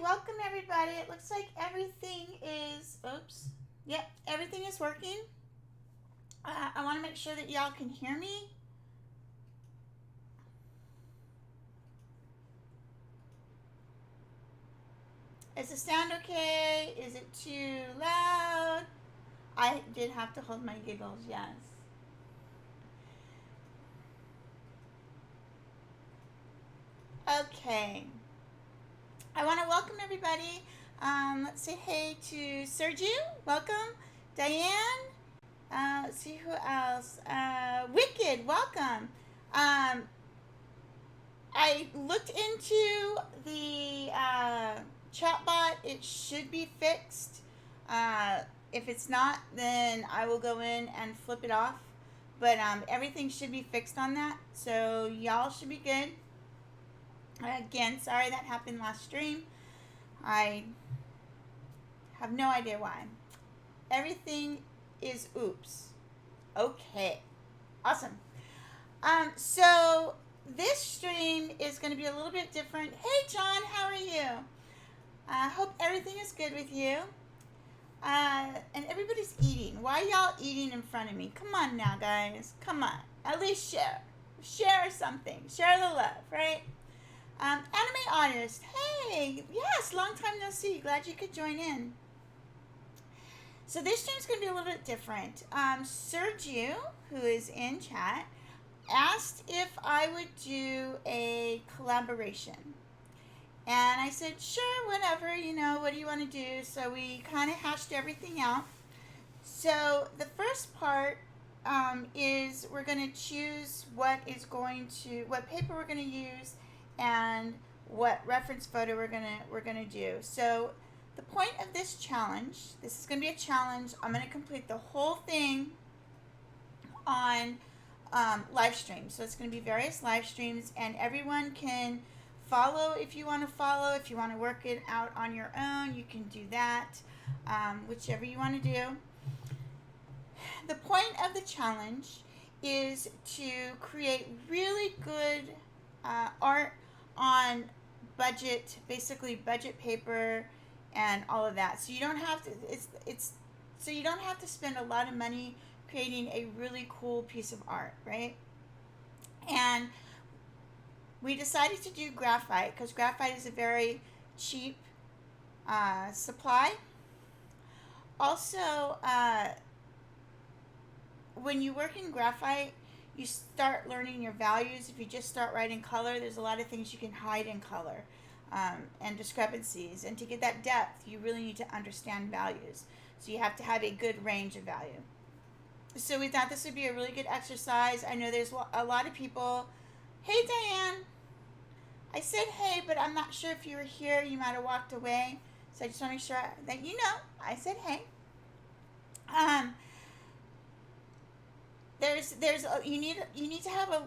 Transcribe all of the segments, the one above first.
welcome everybody. It looks like everything is, oops, yep, everything is working. I want to make sure that y'all can hear me. Is the sound okay? Is it too loud? I did have to hold my giggles, yes. Okay. I want to welcome everybody. Let's say hey to Sergio. Welcome. Diane. Let's see who else. Wicked. Welcome. I looked into the chatbot. It should be fixed. If it's not, then I will go in and flip it off. But everything should be fixed on that. So y'all should be good. Again, sorry that happened last stream. I have no idea why. Everything is oops. Okay. Awesome. So this stream is going to be a little bit different. Hey, John, how are you? I hope everything is good with you. And everybody's eating. Why y'all eating in front of me? Come on now, guys. Come on. At least share. Share something. Share the love, right? Anime artist. Hey, yes, long time no see. Glad you could join in. So this stream's going to be a little bit different. Sergio, who is in chat, asked if I would do a collaboration. And I said, sure, whatever, what do you want to do? So we kind of hashed everything out. So the first part is we're going to choose what paper we're going to use and what reference photo we're gonna do. So the point of this challenge, this is going to be a challenge. I'm going to complete the whole thing on live streams. So it's going to be various live streams, and everyone can follow if you want to follow. If you want to work it out on your own, you can do that, whichever you want to do. The point of the challenge is to create really good art on budget, basically budget paper and all of that. So you don't have to so you don't have to spend a lot of money creating a really cool piece of art, right? And we decided to do graphite because graphite is a very cheap supply. Also, when you work in graphite, you start learning your values. If you just start writing color, there's a lot of things you can hide in color and discrepancies. And to get that depth, you really need to understand values. So you have to have a good range of value. So we thought this would be a really good exercise. I know there's a lot of people. Hey, Diane. I said hey, but I'm not sure if you were here. You might have walked away. So I just want to make sure that you know I said hey. You need to have a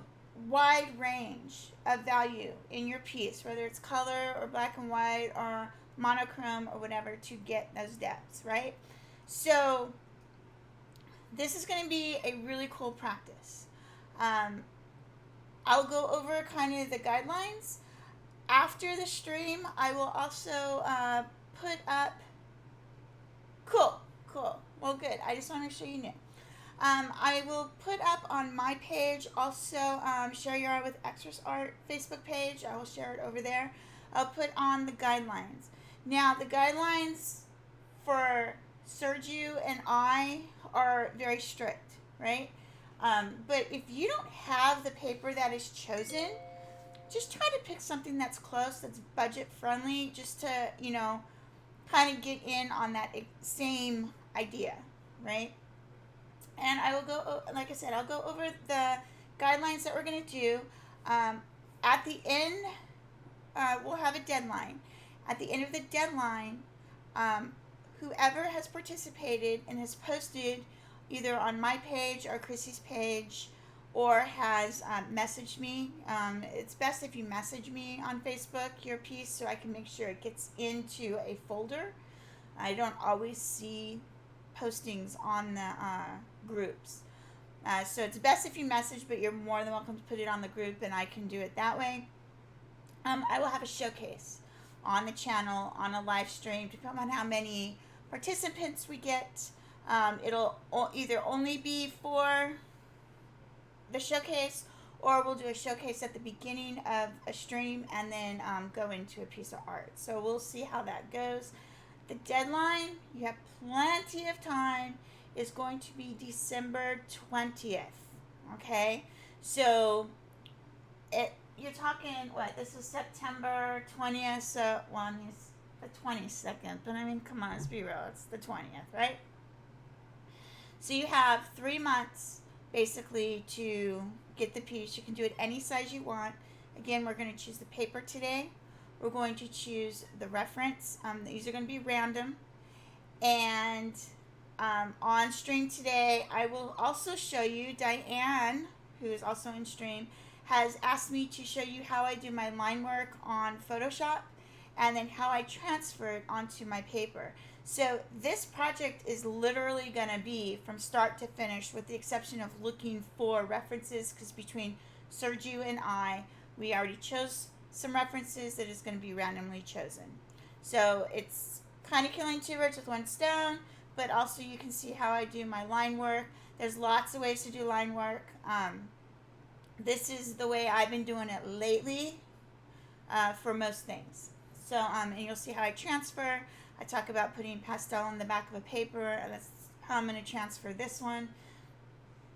wide range of value in your piece, whether it's color or black and white or monochrome or whatever, to get those depths, right? So this is going to be a really cool practice. I'll go over kind of the guidelines. After the stream, I will also put up... Cool. Well, good. I just want to make sure you knew. I will put up on my page, also Share Your Art with Extras Art Facebook page. I will share it over there. I'll put on the guidelines. Now, the guidelines for Sergio and I are very strict, right? But if you don't have the paper that is chosen, just try to pick something that's close, that's budget friendly, just to, kind of get in on that same idea, right? And I will go, like I said, I'll go over the guidelines that we're going to do. At the end, we'll have a deadline. At the end of the deadline, whoever has participated and has posted either on my page or Chrissy's page or has messaged me, it's best if you message me on Facebook your piece so I can make sure it gets into a folder. I don't always see postings on the groups. So it's best if you message, but you're more than welcome to put it on the group and I can do it that way. I will have a showcase on the channel on a live stream, depending on how many participants we get. It'll either only be for the showcase, or we'll do a showcase at the beginning of a stream and then go into a piece of art. So we'll see how that goes. The deadline, you have plenty of time, is going to be December 20th. Okay, so you're talking what? This is September 20th, so well, it's the 22nd. But I mean, come on, let's be real. It's the 20th, right? So you have 3 months basically to get the piece. You can do it any size you want. Again, we're going to choose the paper today. We're going to choose the reference. These are going to be random. And on stream today, I will also show you, Diane, who is also in stream, has asked me to show you how I do my line work on Photoshop and then how I transfer it onto my paper. So this project is literally going to be from start to finish, with the exception of looking for references, because between Sergio and I, we already chose some references that is going to be randomly chosen. So it's kind of killing two birds with one stone, but also you can see how I do my line work. There's lots of ways to do line work. This is the way I've been doing it lately for most things. So, and you'll see how I transfer. I talk about putting pastel on the back of a paper, and that's how I'm going to transfer this one.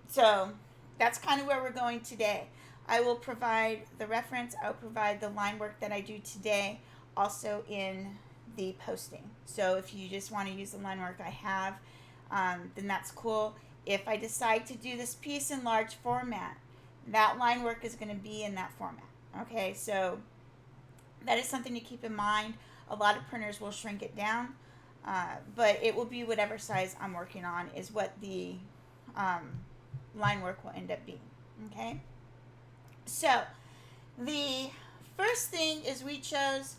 So that's kind of where we're going today. I will provide the reference. I'll provide the line work that I do today also in the posting. So if you just want to use the line work I have, then that's cool. If I decide to do this piece in large format, that line work is going to be in that format. Okay, so that is something to keep in mind. A lot of printers will shrink it down, but it will be whatever size I'm working on is what the line work will end up being. Okay, so the first thing is we chose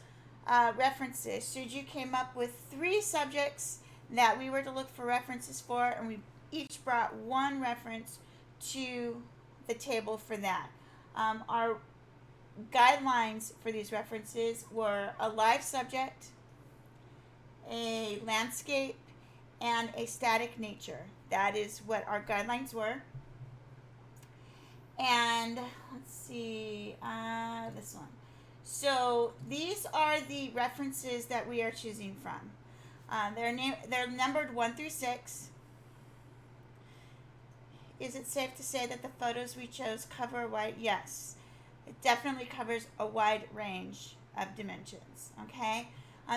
references. Suju came up with 3 subjects that we were to look for references for, and we each brought one reference to the table for that. Our guidelines for these references were a live subject, a landscape, and a static nature. That is what our guidelines were. And let's see, this one. So these are the references that we are choosing from. They're numbered 1 through 6. Is it safe to say that the photos we chose cover a wide? Yes, it definitely covers a wide range of dimensions. Okay,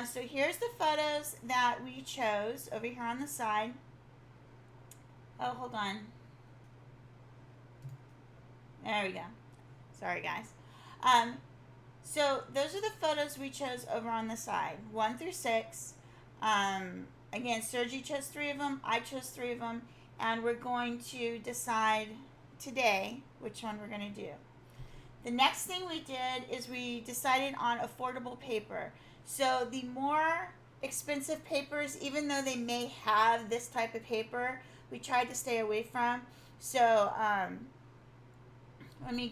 so here's the photos that we chose over here on the side. Oh, hold on. There we go. Sorry, guys. So those are the photos we chose over on the side, 1 through 6. Again, Sergi chose 3 of them. I chose 3 of them. And we're going to decide today which one we're going to do. The next thing we did is we decided on affordable paper. So the more expensive papers, even though they may have this type of paper, we tried to stay away from. So let me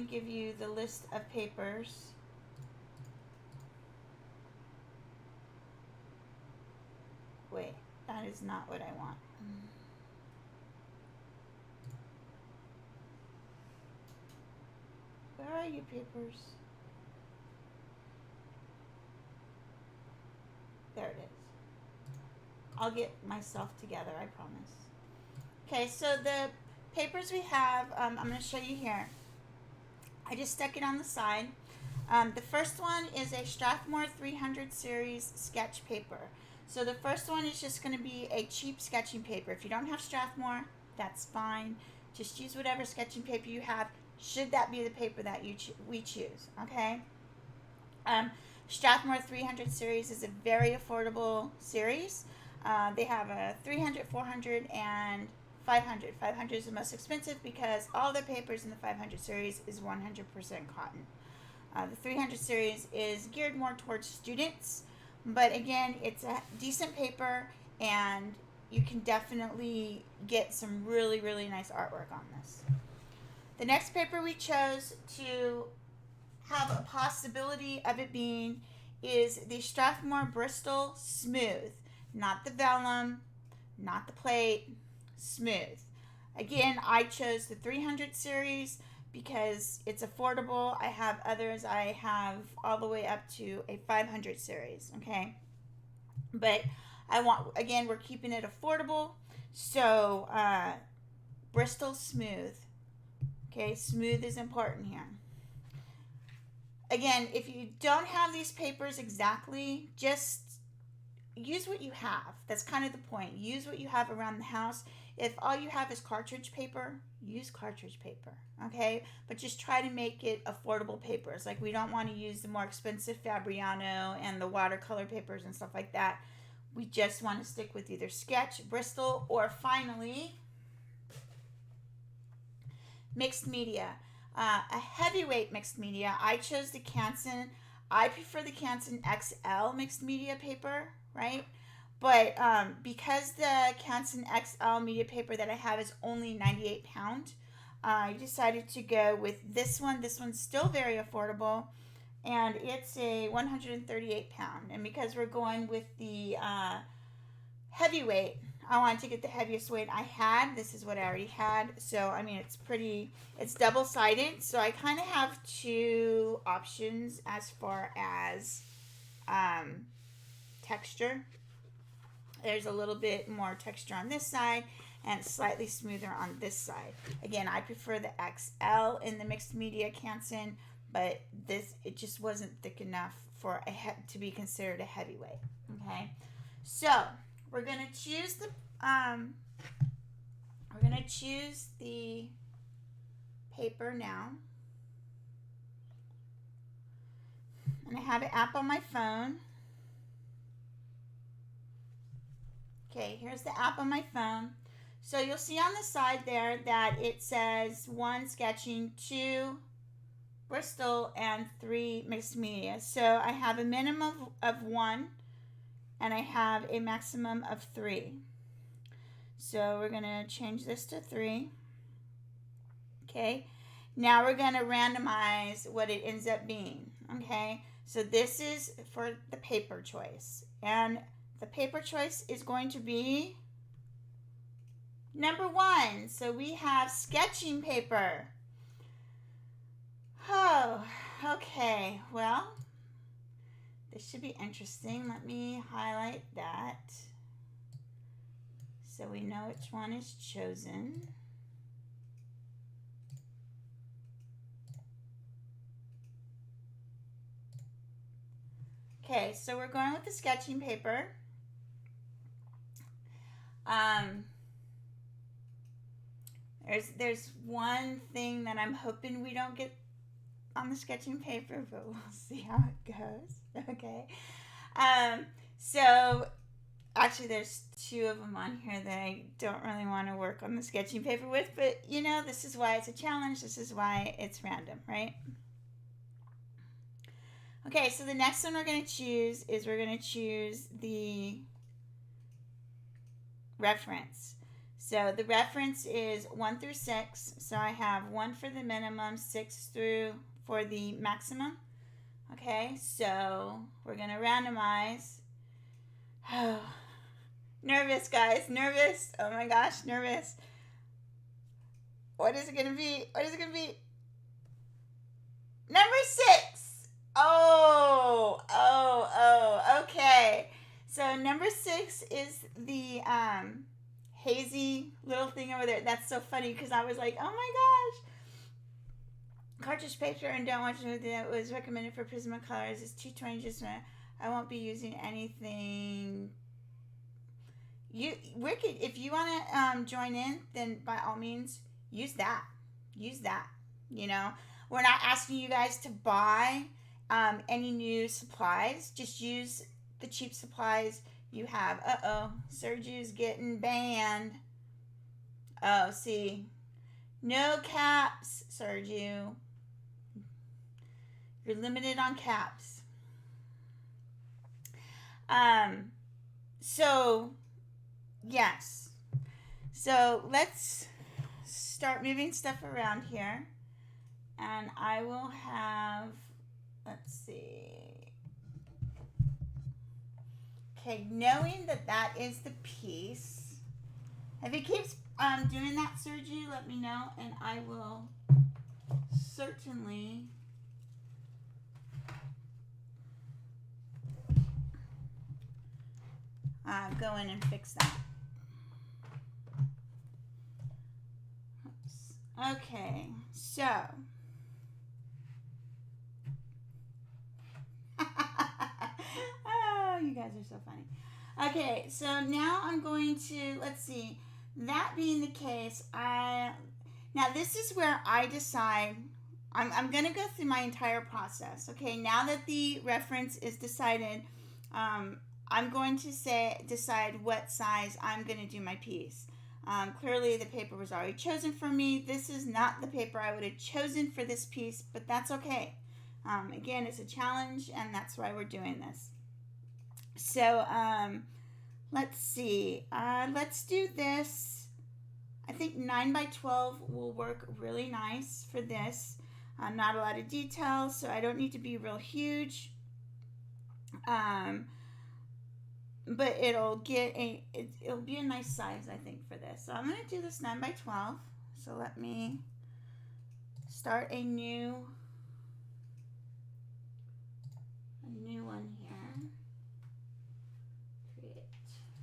give you the list of papers. Wait, that is not what I want. Where are you, papers? There it is. I'll get myself together, I promise. Okay, so the papers we have, I'm going to show you here. I just stuck it on the side. The first one is a Strathmore 300 series sketch paper. So the first one is just going to be a cheap sketching paper. If you don't have Strathmore, that's fine. Just use whatever sketching paper you have. Should that be the paper that we choose, okay? Strathmore 300 series is a very affordable series. They have a 300, 400, and 500. 500 is the most expensive because all their papers in the 500 series is 100% cotton. The 300 series is geared more towards students, but again, it's a decent paper, and you can definitely get some really, really nice artwork on this. The next paper we chose to have a possibility of it being is the Strathmore Bristol Smooth. Not the vellum, not the plate, smooth. Again, I chose the 300 series because it's affordable. I have others. I have all the way up to a 500 series, okay? But I want, again, we're keeping it affordable. So, Bristol Smooth. Okay, smooth is important here. Again, if you don't have these papers exactly, just use what you have. That's kind of the point. Use what you have around the house. If all you have is cartridge paper, use cartridge paper, okay? But just try to make it affordable papers. Like, we don't want to use the more expensive Fabriano and the watercolor papers and stuff like that. We just want to stick with either sketch, Bristol, or finally, mixed media. A heavyweight mixed media. I chose the Canson. I prefer the Canson XL mixed media paper, right? But because the Canson XL media paper that I have is only 98 pound, I decided to go with this one. This one's still very affordable, and it's a 138 pound. And because we're going with the heavyweight, I wanted to get the heaviest weight I had. This is what I already had. So, I mean, it's double-sided. So I kind of have two options as far as texture. There's a little bit more texture on this side and slightly smoother on this side. Again, I prefer the XL in the mixed media Canson, but it just wasn't thick enough for to be considered a heavyweight. Okay, so we're gonna choose the paper now, and I have an app on my phone. Okay, here's the app on my phone. So you'll see on the side there that it says 1 sketching, 2 Bristol, and 3 mixed media. So I have a minimum of 1 and I have a maximum of 3. So we're going to change this to 3. Okay, now we're going to randomize what it ends up being. Okay, so this is for the paper choice, and the paper choice is going to be number 1. So we have sketching paper. Oh, okay. Well, this should be interesting. Let me highlight that so we know which one is chosen. Okay, so we're going with the sketching paper. There's one thing that I'm hoping we don't get on the sketching paper, but we'll see how it goes. Okay. So actually there's 2 of them on here that I don't really want to work on the sketching paper with, but you know, this is why it's a challenge. This is why it's random, right? Okay, so the next one we're going to choose is the reference. So the reference is 1 through 6. So I have 1 for the minimum, 6 for the maximum. Okay, so we're going to randomize. Oh, nervous, guys, nervous. Oh my gosh, nervous. What is it going to be? What is it going to be? Number 6. Okay. So number 6 is the hazy little thing over there. That's so funny because I was like, oh my gosh. Cartridge paper and don't watch it. That was recommended for Prismacolors. It's 220. Just I won't be using anything. Wicked. If you want to join in, then by all means use that. Use that. You know, we're not asking you guys to buy any new supplies. Just use the cheap supplies you have. Sergio's getting banned. Oh, see. No caps, Sergio. You're limited on caps. So, yes. So, let's start moving stuff around here. And I will have, let's see. Okay, knowing that that is the piece. If it keeps doing that, Sergi, let me know, and I will certainly go in and fix that. Oops. Okay, so oh, you guys are so funny. Okay, so now I'm going to, let's see, that being the case, now this is where I decide, I'm going to go through my entire process. Okay, now that the reference is decided, I'm going to decide what size I'm going to do my piece. Clearly the paper was already chosen for me. This is not the paper I would have chosen for this piece, but that's okay. Again, it's a challenge, and that's why we're doing this. So, let's see. Let's do this. I think 9 by 12 will work really nice for this. Not a lot of details, so I don't need to be real huge. But it'll be a nice size, I think, for this. So I'm going to do this 9 by 12. So let me start a new one here. Create.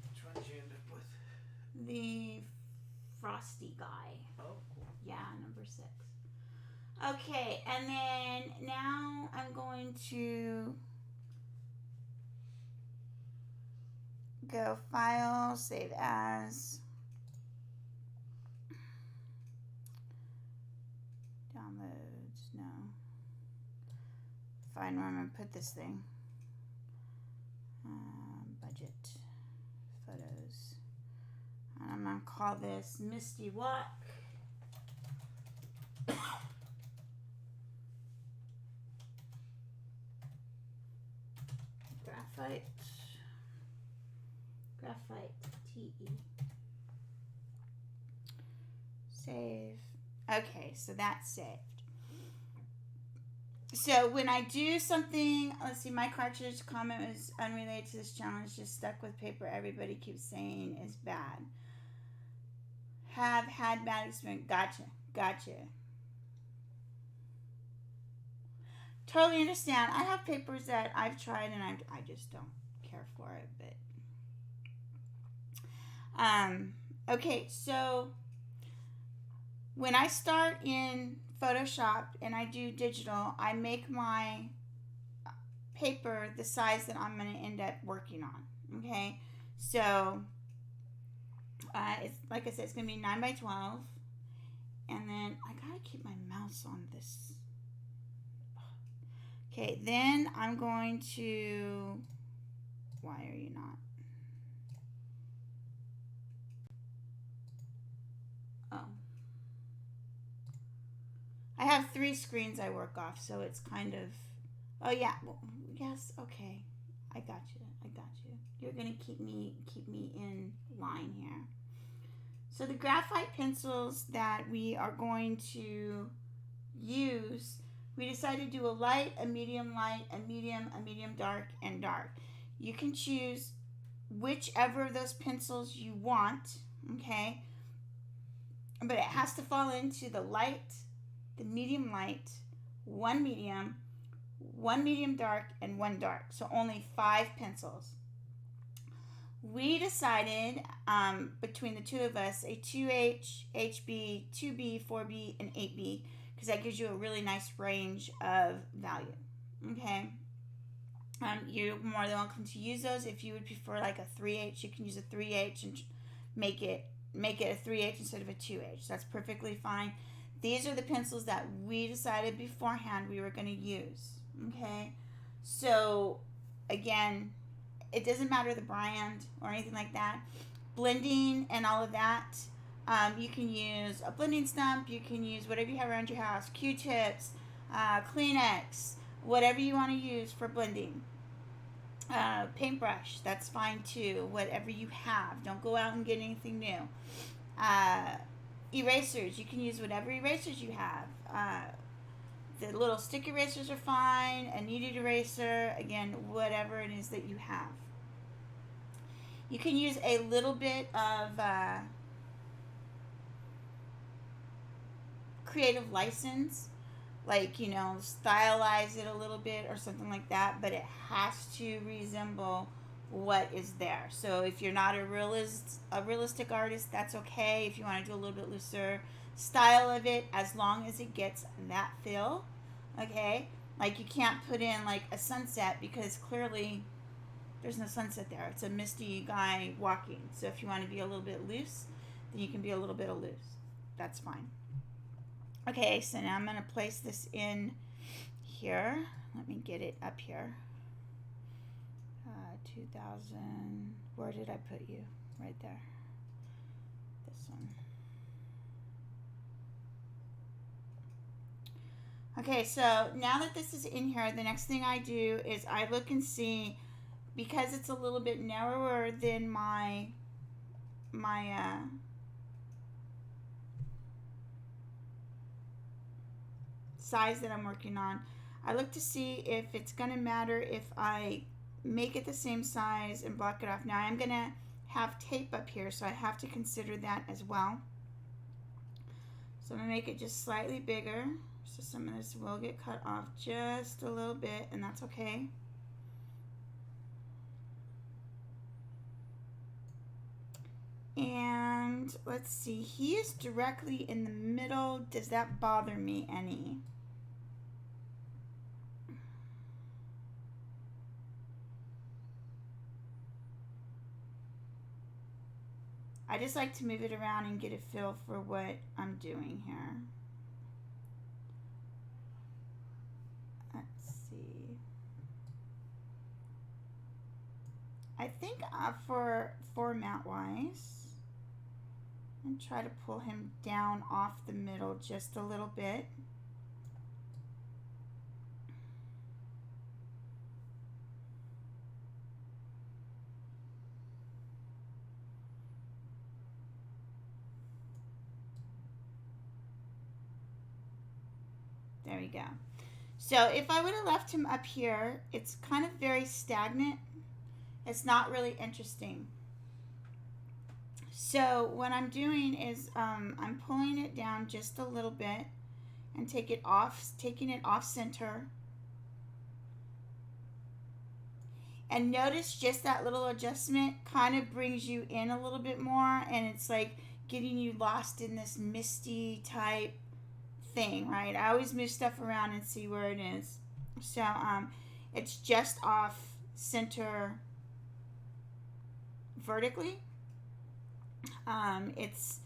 Which one did you end up with? The frosty guy. Oh, cool. Yeah, number 6. Okay, and then now I'm going to go File, Save As, Downloads, no. Find where I'm going to put this thing. Budget, Photos. And I'm going to call this Misty Walk. Graphite TE. Save. Okay, so that's saved. So when I do something, let's see, my cartridge comment was unrelated to this challenge, just stuck with paper everybody keeps saying is bad. Have had bad experience. Gotcha. Totally understand. I have papers that I've tried and I just don't care for it, but okay, so when I start in Photoshop and I do digital, I make my paper the size that I'm going to end up working on. Okay, so it's like I said, it's going to be 9 by 12, and then I gotta keep my mouse on this. Okay, then I'm going to, why are you not? Oh. I have 3 screens I work off, so it's kind of, oh yeah, well, yes, okay. I got you. You're going to keep me in line here. So the graphite pencils that we are going to use, we decided to do a light, a medium light, a medium dark, and dark. You can choose whichever of those pencils you want, okay? But it has to fall into the light, the medium light, one medium dark, and one dark. So only 5 pencils. We decided between the two of us a 2H, HB, 2B, 4B, and 8B, because that gives you a really nice range of value. Okay. You're more than welcome to use those. If you would prefer like a 3H, you can use a 3H and make it a 3H instead of a 2H. That's perfectly fine. These are the pencils that we decided beforehand we were going to use. Okay. So again, it doesn't matter the brand or anything like that. Blending and all of that, you can use a blending stump. You can use whatever you have around your house, Q-tips, Kleenex, whatever you want to use for blending. Paintbrush, that's fine too. Whatever you have. Don't go out and get anything new. Erasers, you can use whatever erasers you have. The little stick erasers are fine. A kneaded eraser, again, whatever it is that you have. You can use a little bit of creative license, like, you know, stylize it a little bit or something like that, but it has to resemble what is there. So if you're not a realistic artist, that's okay. If you want to do a little bit looser style of it, as long as it gets that feel, okay? Like, you can't put in like a sunset because clearly there's no sunset there. It's a misty guy walking. So if you want to be a little bit loose, then you can be a little bit loose. That's fine. Okay, so now I'm going to place this in here. Let me get it up here. 2000. Where did I put you? Right there. This one. Okay, so now that this is in here, the next thing I do is I look and see, because it's a little bit narrower than my size that I'm working on. I look to see if it's going to matter if I make it the same size and block it off. Now I'm going to have tape up here, so I have to consider that as well. So I'm going to make it just slightly bigger. So some of this will get cut off just a little bit, and that's okay. And let's see, he is directly in the middle. Does that bother me any? I just like to move it around and get a feel for what I'm doing here. Let's see. I think for format wise, and try to pull him down off the middle just a little bit. There we go. So if I would have left him up here, it's kind of very stagnant. It's not really interesting. So what I'm doing is I'm pulling it down just a little bit and taking it off center. And notice just that little adjustment kind of brings you in a little bit more, and it's like getting you lost in this misty type thing, right? I always move stuff around and see where it is. So it's just off center vertically. It's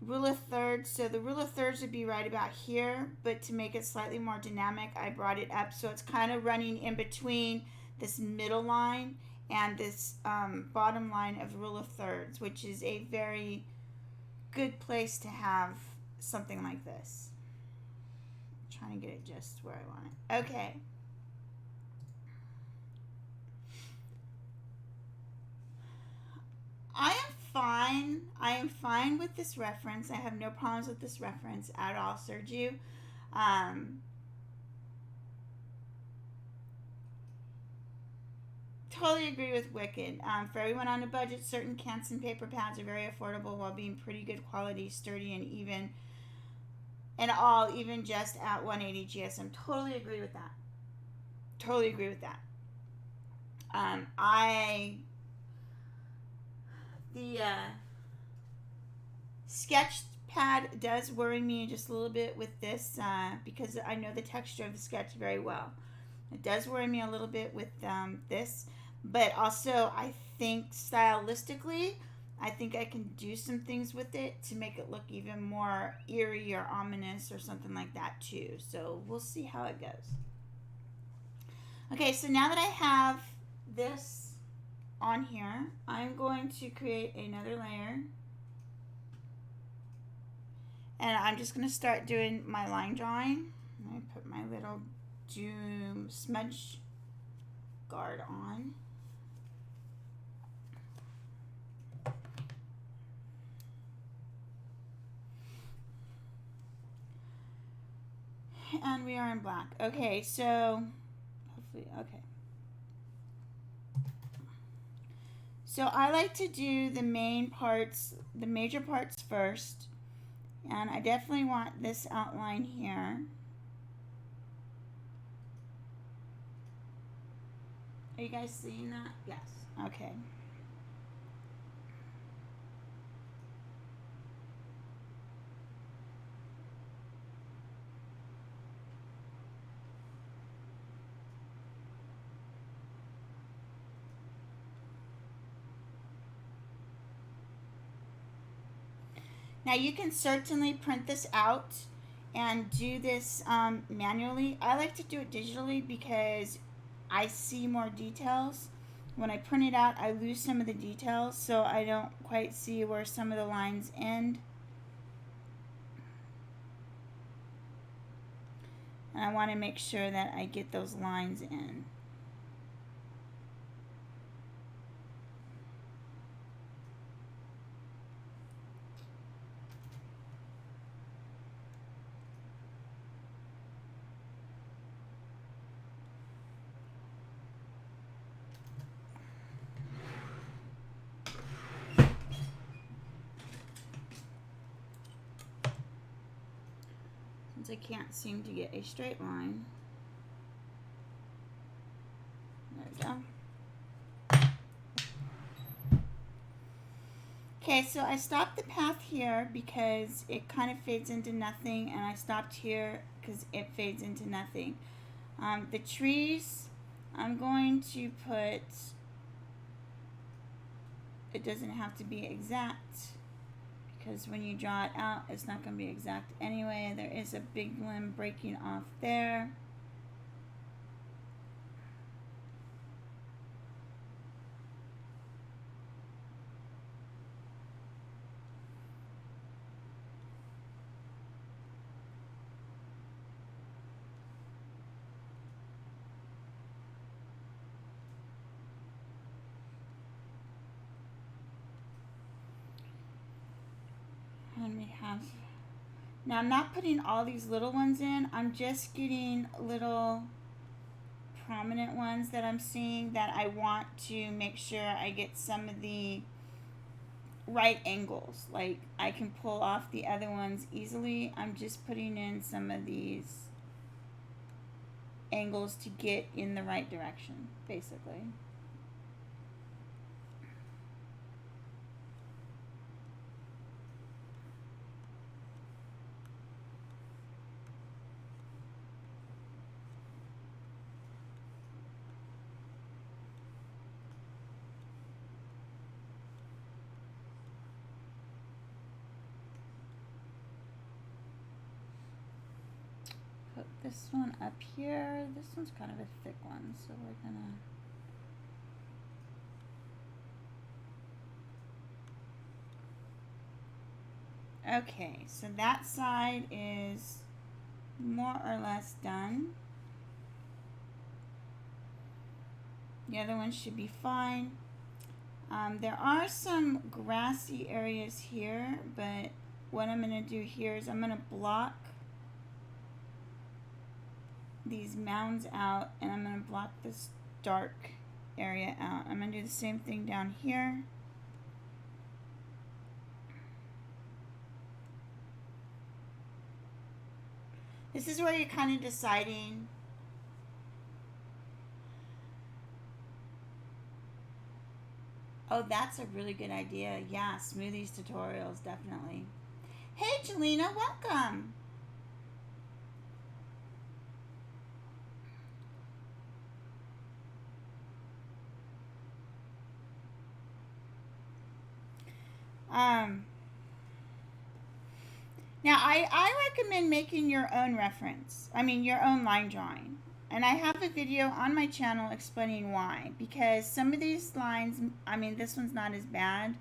rule of thirds, so the rule of thirds would be right about here, but to make it slightly more dynamic, I brought it up so it's kind of running in between this middle line and this bottom line of rule of thirds, which is a very good place to have something like this. I'm trying to get it just where I want it. Okay. I am fine with this reference. I have no problems with this reference at all, Sergio. Totally agree with Wicked. For everyone on a budget, certain Canson paper pads are very affordable while being pretty good quality, sturdy, and even just at 180 GSM. Totally agree with that. Totally agree with that. The sketch pad does worry me just a little bit with this because I know the texture of the sketch very well. It does worry me a little bit with this, but also I think stylistically, I think I can do some things with it to make it look even more eerie or ominous or something like that too. So we'll see how it goes. Okay, so now that I have this on here, I'm going to create another layer, and I'm just going to start doing my line drawing. I put my little Doom smudge guard on. And we are in black. Okay, so hopefully, okay. So I like to do the main parts, the major parts first. And I definitely want this outline here. Are you guys seeing that? Yes. Okay. Now you can certainly print this out and do this manually. I like to do it digitally because I see more details. When I print it out, I lose some of the details, so I don't quite see where some of the lines end. And I want to make sure that I get those lines in. Since I can't seem to get a straight line. There we go. Okay, so I stopped the path here because it kind of fades into nothing, and I stopped here because it fades into nothing. The trees, I'm going to put, it doesn't have to be exact, because when you draw it out, it's not going to be exact anyway. There is a big limb breaking off there. And we have, now I'm not putting all these little ones in, I'm just getting little prominent ones that I'm seeing that I want to make sure I get some of the right angles. Like I can pull off the other ones easily. I'm just putting in some of these angles to get in the right direction, basically. Put this one up here. This one's kind of a thick one, so we're gonna... Okay, so that side is more or less done. The other one should be fine. There are some grassy areas here, but what I'm going to do here is I'm going to block these mounds out, and I'm going to block this dark area out. I'm going to do the same thing down here. This is where you're kind of deciding oh, that's a really good idea. Yeah, smoothies tutorials, definitely. Hey, Jelena, welcome. Now, I recommend making your own reference. I mean, your own line drawing. And I have a video on my channel explaining why. Because some of these lines, I mean, this one's not as bad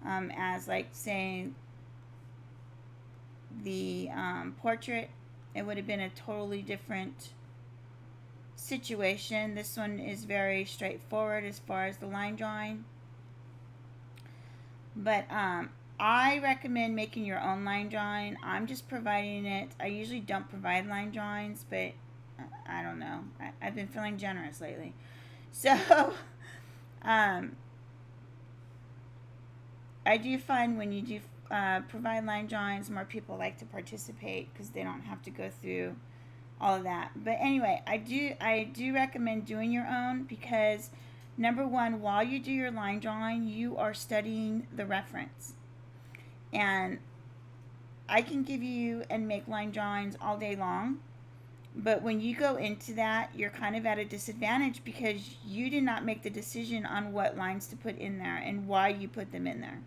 as, like, say, the portrait. It would have been a totally different situation. This one is very straightforward as far as the line drawing. But I recommend making your own line drawing. I'm just providing it. I usually don't provide line drawings, but I don't know. I've been feeling generous lately. So, I do find when you do provide line drawings, more people like to participate because they don't have to go through all of that. But anyway, I do recommend doing your own because number one, while you do your line drawing, you are studying the reference. And I can give you and make line drawings all day long, but when you go into that, you're kind of at a disadvantage because you did not make the decision on what lines to put in there and why you put them in there.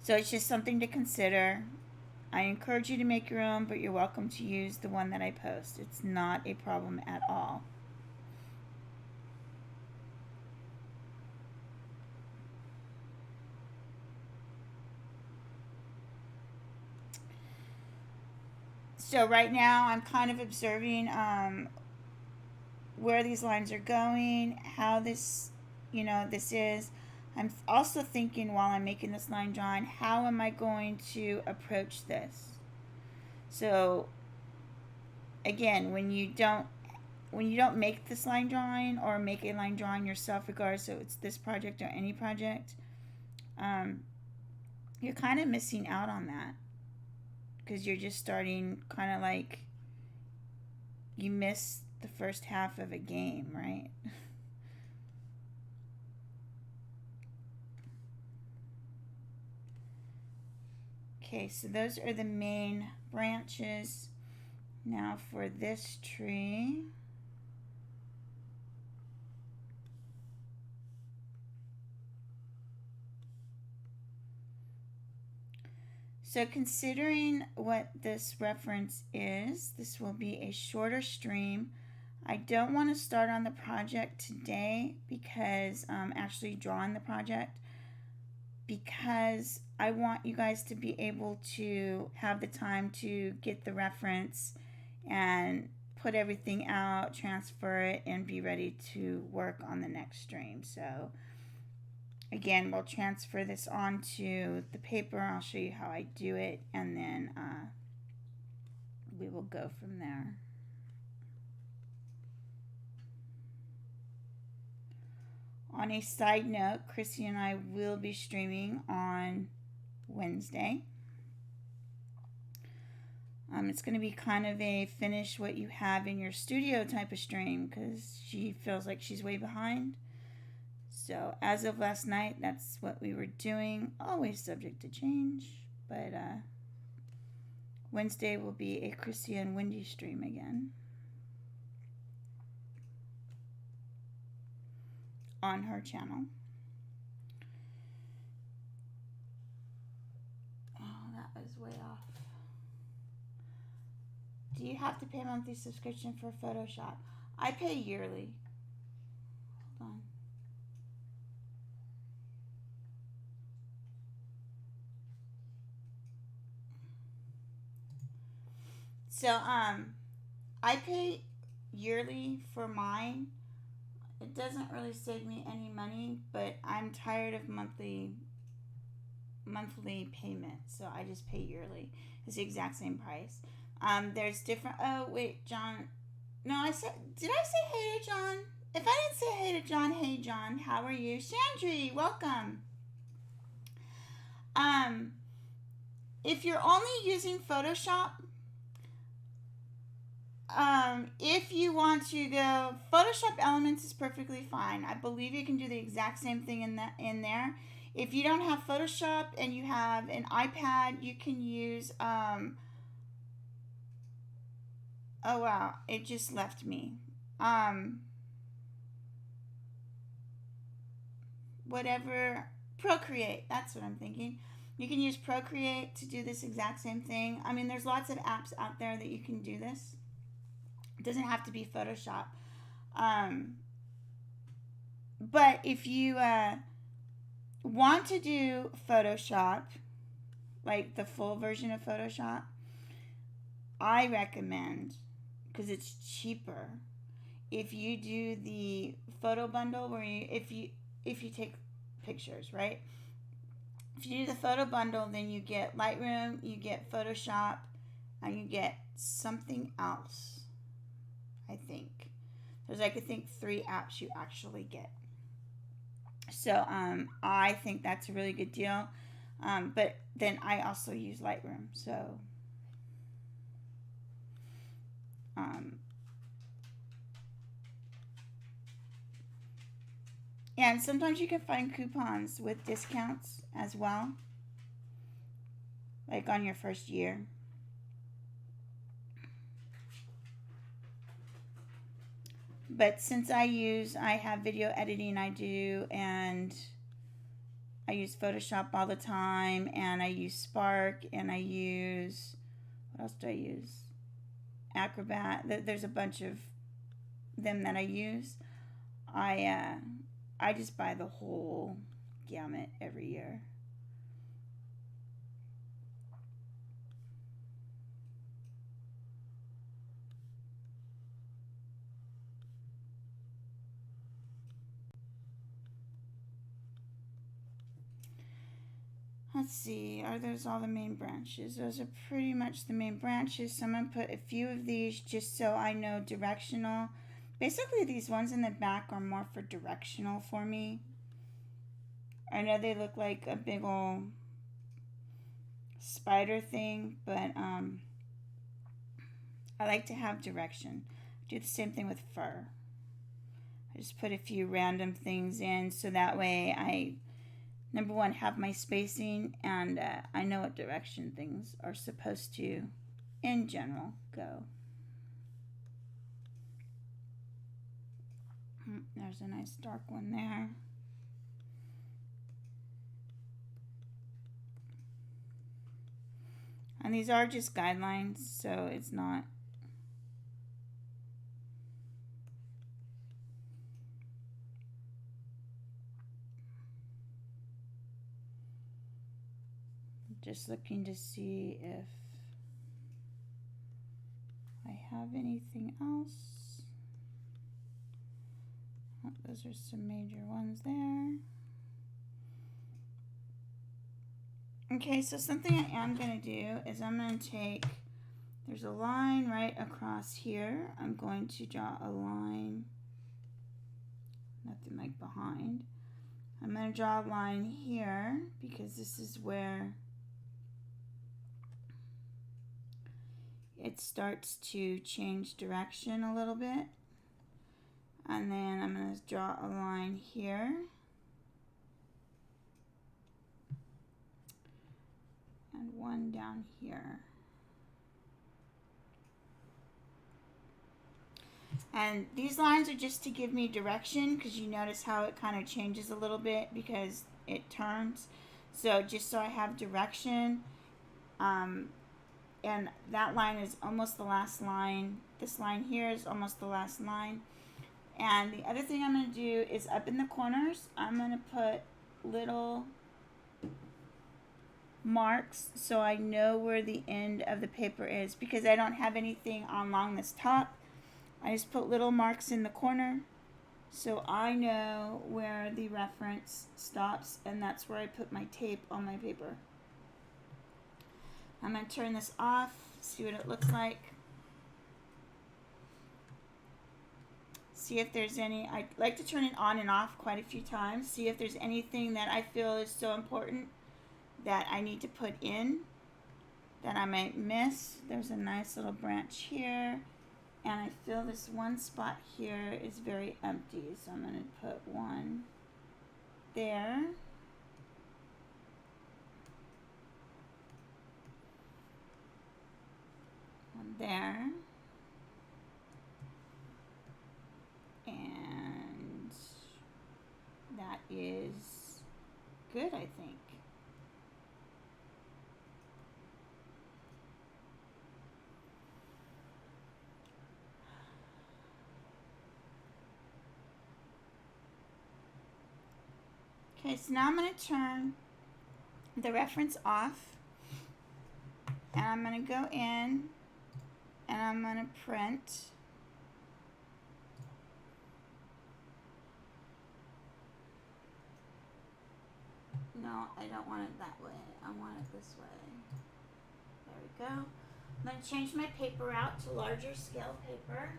So it's just something to consider. I encourage you to make your own, but you're welcome to use the one that I post. It's not a problem at all. So right now I'm kind of observing where these lines are going, how this is. I'm also thinking while I'm making this line drawing, how am I going to approach this? So again, when you don't make this line drawing or make a line drawing yourself, regardless so it's this project or any project, you're kind of missing out on that because you're just starting kind of like you miss the first half of a game, right? Okay, so those are the main branches. Now for this tree, so considering what this reference is, this will be a shorter stream. I don't want to start on the project today because I'm actually drawing the project, because I want you guys to be able to have the time to get the reference and put everything out, transfer it, and be ready to work on the next stream. So again, we'll transfer this onto the paper. I'll show you how I do it, and then we will go from there. On a side note, Chrissy and I will be streaming on Wednesday. It's going to be kind of a finish what you have in your studio type of stream because she feels like she's way behind. So as of last night, that's what we were doing. Always subject to change, but Wednesday will be a Chrissy and Wendy stream again on her channel. Oh, that was way off. Do you have to pay a monthly subscription for Photoshop? I pay yearly. Hold on. So I pay yearly for mine. It doesn't really save me any money, but I'm tired of monthly payment, so I just pay yearly. It's the exact same price. There's different. Oh wait, John. No, I said. Did I say hey to John? If I didn't say hey to John, hey John, how are you? Chandri, welcome. If you're only using Photoshop, if you want to go, Photoshop Elements is perfectly fine. I believe you can do the exact same thing in there. If you don't have Photoshop and you have an iPad, you can use oh wow, it just left me. Whatever, Procreate, that's what I'm thinking. You can use Procreate to do this exact same thing. I mean, there's lots of apps out there that you can do this. It doesn't have to be Photoshop. But if you want to do Photoshop, like the full version of Photoshop, I recommend, because it's cheaper, if you do the photo bundle where if you take pictures, right? If you do the photo bundle, then you get Lightroom, you get Photoshop, and you get something else. I think there's like 3 apps you actually get. So I think that's a really good deal. But then I also use Lightroom. So um, and sometimes you can find coupons with discounts as well, like on your first year. But since I have video editing I do, and I use Photoshop all the time, and I use Spark, and I use, what else do I use? Acrobat. There's a bunch of them that I use. I just buy the whole gamut every year. Let's see, are those all the main branches? Those are pretty much the main branches. So I'm going to put a few of these just so I know directional. Basically, these ones in the back are more for directional for me. I know they look like a big old spider thing, but I like to have direction. Do the same thing with fur. I just put a few random things in so that way I, number one, have my spacing, and I know what direction things are supposed to, in general, go. There's a nice dark one there. And these are just guidelines, so it's not. Just looking to see if I have anything else. Oh, those are some major ones there. Okay, so something I am going to do is I'm going to take, there's a line right across here. I'm going to draw a line, nothing like behind. I'm going to draw a line here because this is where it starts to change direction a little bit. And then I'm going to draw a line here. And one down here. And these lines are just to give me direction, because you notice how it kind of changes a little bit because it turns. So just so I have direction. And that line is almost the last line. This line here is almost the last line. And the other thing I'm going to do is up in the corners, I'm going to put little marks so I know where the end of the paper is, because I don't have anything along this top. I just put little marks in the corner so I know where the reference stops, and that's where I put my tape on my paper. I'm going to turn this off, see what it looks like. See if there's any, I like to turn it on and off quite a few times. See if there's anything that I feel is so important that I need to put in that I might miss. There's a nice little branch here, and I feel this one spot here is very empty, so I'm going to put one there. One there. And that is good, I think. Okay, so now I'm going to turn the reference off, and I'm going to go in and I'm going to print. No, I don't want it that way. I want it this way. There we go. I'm going to change my paper out to larger scale paper.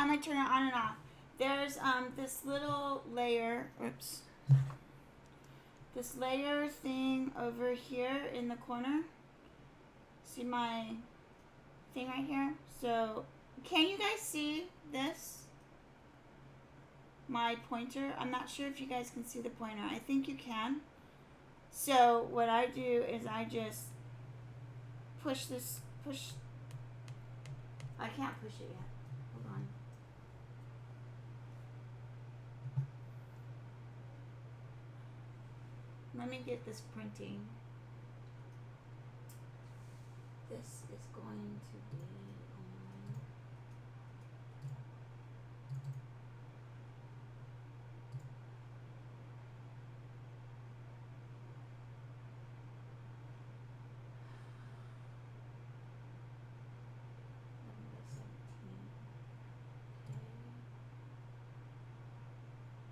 How am I turning it on and off? There's this little layer. Oops. This layer thing over here in the corner. See my thing right here? So, can you guys see this? My pointer. I'm not sure if you guys can see the pointer. I think you can. So, what I do is I just push this, I can't push it yet. Hold on. Let me get this printing. This is going to be on.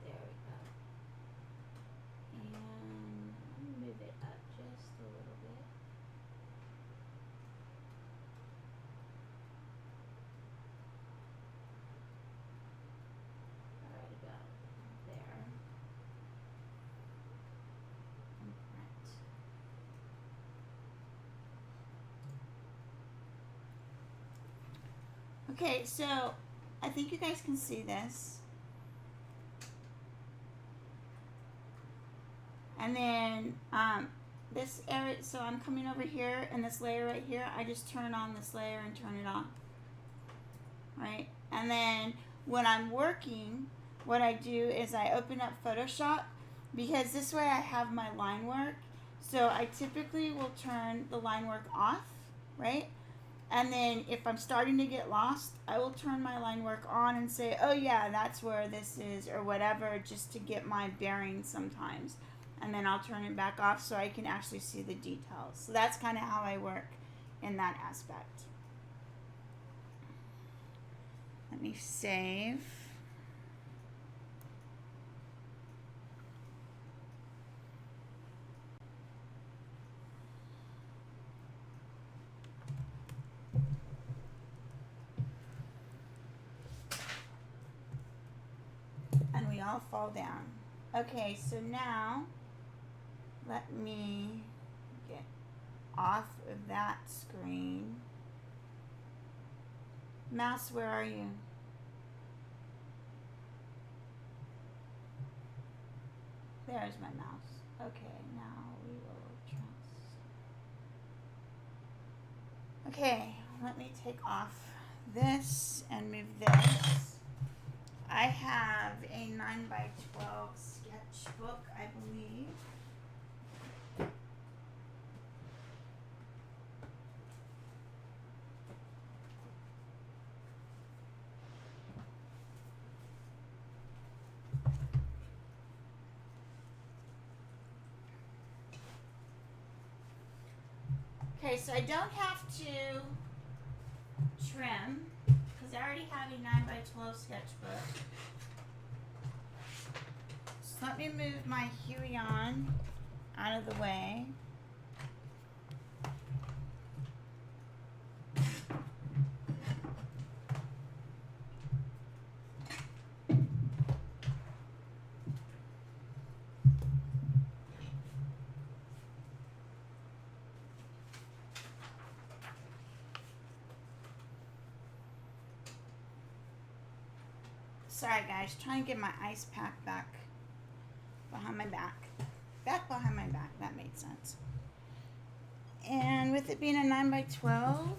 There we go. And let me move it up just a little bit. Right about there. And print. Okay, so I think you guys can see this. And then this area, so I'm coming over here and this layer right here, I just turn on this layer and turn it off. Right? And then when I'm working, what I do is I open up Photoshop because this way I have my line work. So I typically will turn the line work off, right? And then if I'm starting to get lost, I will turn my line work on and say, oh yeah, that's where this is or whatever, just to get my bearings sometimes. And then I'll turn it back off so I can actually see the details. So that's kind of how I work in that aspect. Let me save. And we all fall down. Okay, so now let me get off of that screen. Mouse, where are you? There's my mouse. Okay, now we will Okay, let me take off this and move this. I have a 9x12 sketchbook, I believe. Okay, so I don't have to trim because I already have a 9x12 sketchbook. So let me move my Huion out of the way. Sorry guys, trying to get my ice pack back behind my back. Back behind my back, that made sense. And with it being a 9x12,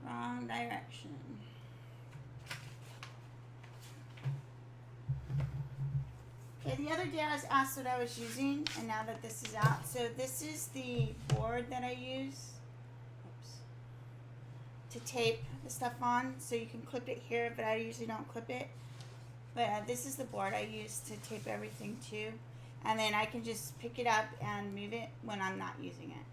wrong direction. Okay, the other day I was asked what I was using, and now that this is out, so this is the board that I use. To tape the stuff on, so you can clip it here, but I usually don't clip it. But this is the board I use to tape everything to, and then I can just pick it up and move it when I'm not using it.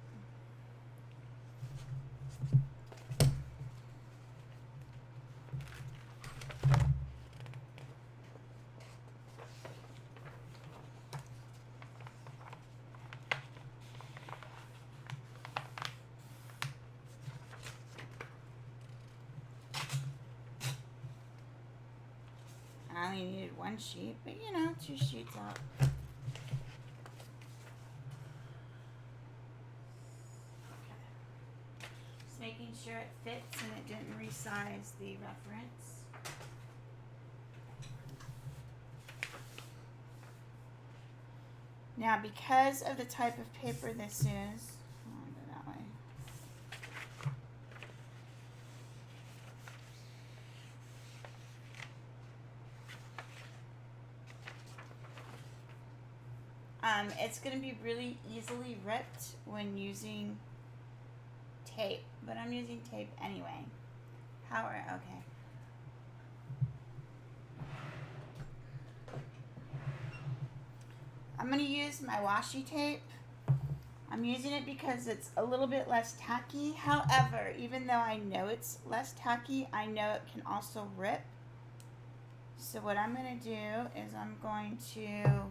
only needed one sheet, but you know, 2 sheets out. Just making sure it fits and it didn't resize the reference. Now, because of the type of paper this is, I'll go that way. It's going to be really easily ripped when using tape, but I'm using tape anyway. Okay. I'm going to use my washi tape. I'm using it because it's a little bit less tacky. However, even though I know it's less tacky, I know it can also rip. So what I'm going to do is I'm going to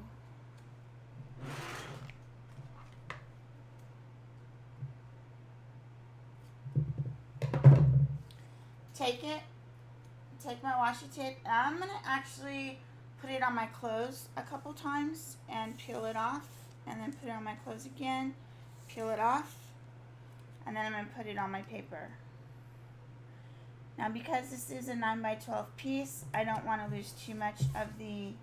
take my washi tape, and I'm going to actually put it on my clothes a couple times and peel it off, and then put it on my clothes again, peel it off, and then I'm going to put it on my paper. Now, because this is a 9x12 piece, I don't want to lose too much of the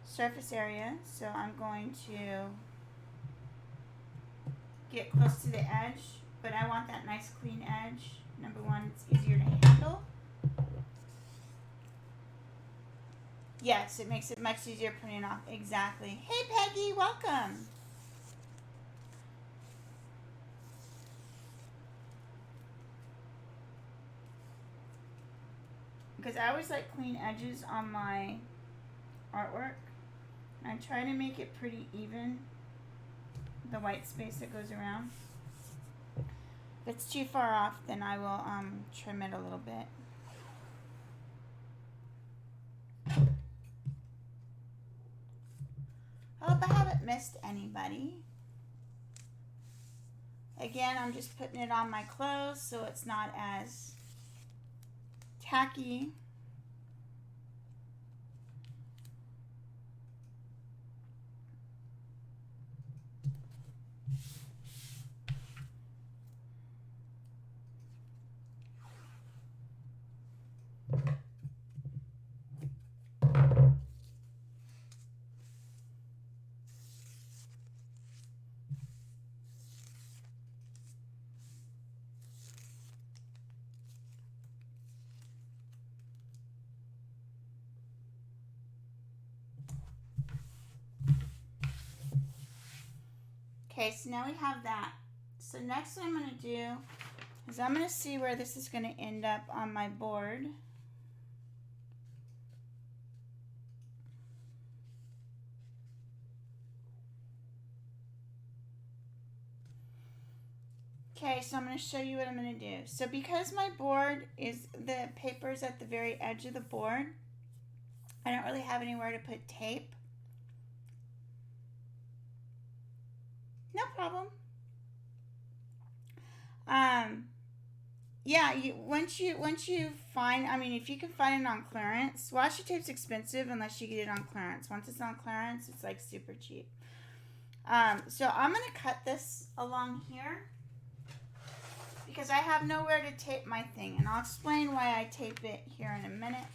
surface area, so I'm going to get close to the edge, but I want that nice clean edge. Number one, it's easier to handle. Yes, it makes it much easier putting off. Exactly. Hey, Peggy, welcome. Because I always like clean edges on my artwork. I try to make it pretty even, the white space that goes around. If it's too far off, then I will trim it a little bit. I hope I haven't missed anybody. Again, I'm just putting it on my clothes so it's not as tacky. Okay, so now we have that. So next what I'm going to do is I'm going to see where this is going to end up on my board. Okay, so I'm going to show you what I'm going to do. So because my board is, the paper's at the very edge of the board, I don't really have anywhere to put tape. No problem. Yeah, once you find, I mean, if you can find it on clearance, washi tape's expensive unless you get it on clearance. Once it's on clearance, it's like super cheap. So I'm going to cut this along here because I have nowhere to tape my thing, and I'll explain why I tape it here in a minute.